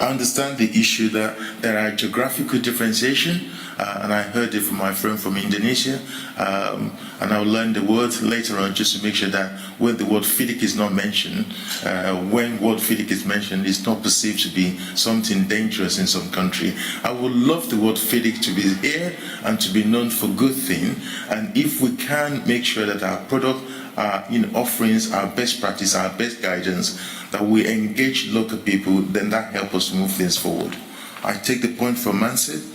I understand the issue that there are geographical differentiation, and I heard it from my friend from Indonesia, and I'll learn the word later on just to make sure that when the word FIDIC is not mentioned, when word FIDIC is mentioned, it's not perceived to be something dangerous in some country. I would love the word FIDIC to be here and to be known for good thing, and if we can make sure that our product, our offerings, our best practice, our best guidance, that we engage local people, then that helps us move things forward. I take the point from Mansi.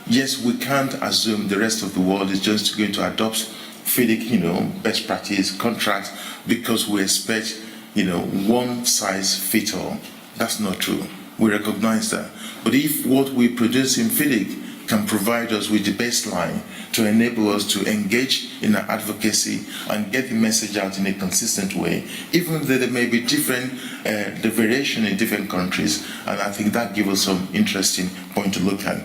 Yes, we can't assume the rest of the world is just going to adopt FIDIC, best practice contracts because we expect, one size fits all. That's not true. We recognize that. But if what we produce in FIDIC can provide us with the baseline to enable us to engage in our advocacy and get the message out in a consistent way, even though there may be different, the variation in different countries, and I think that gives us some interesting point to look at.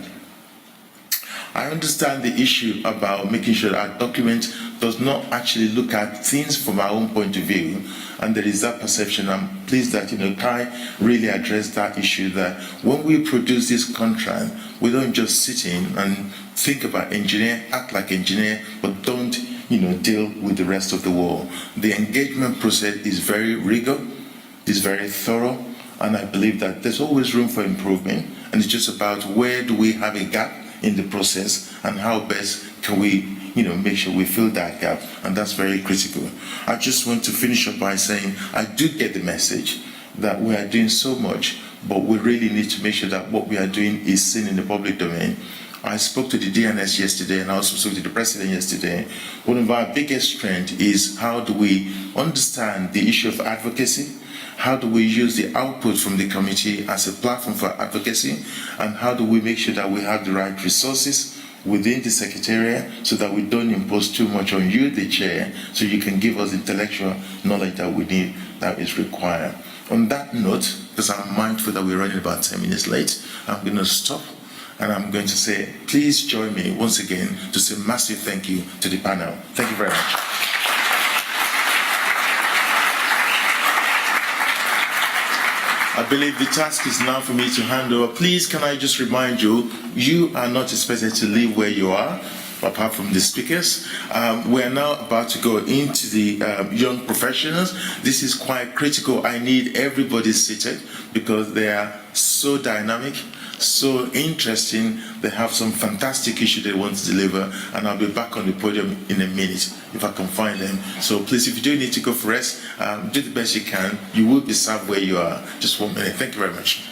I understand the issue about making sure that our document does not actually look at things from our own point of view, and there is that perception. I'm pleased that Kai really addressed that issue, that when we produce this contract, we don't just sit in and think about engineer, act like engineer, but don't deal with the rest of the world. The engagement process is very rigorous, is very thorough, and I believe that there's always room for improvement, and it's just about where do we have a gap in the process and how best can we make sure we fill that gap, and that's very critical. I just want to finish up by saying I do get the message that we are doing so much, but we really need to make sure that what we are doing is seen in the public domain. I spoke to the DNS yesterday, and I also spoke to the President yesterday. One of our biggest strengths is how do we understand the issue of advocacy, how do we use the output from the committee as a platform for advocacy, and how do we make sure that we have the right resources within the Secretariat so that we don't impose too much on you, the chair, so you can give us intellectual knowledge that we need, that is required. On that note, because I'm mindful that we're running about 10 minutes late, I'm going to stop, and I'm going to say, please join me once again to say massive thank you to the panel. Thank you very much. I believe the task is now for me to hand over. Please, can I just remind you, you are not expected to leave where you are, apart from the speakers. We are now about to go into the young professionals. This is quite critical. I need everybody seated because they are so dynamic, so interesting. They have some fantastic issue they want to deliver, and I'll be back on the podium in a minute if I can find them. So please, if you do need to go for rest, do the best you can. You will be served where you are. Just 1 minute. Thank you very much.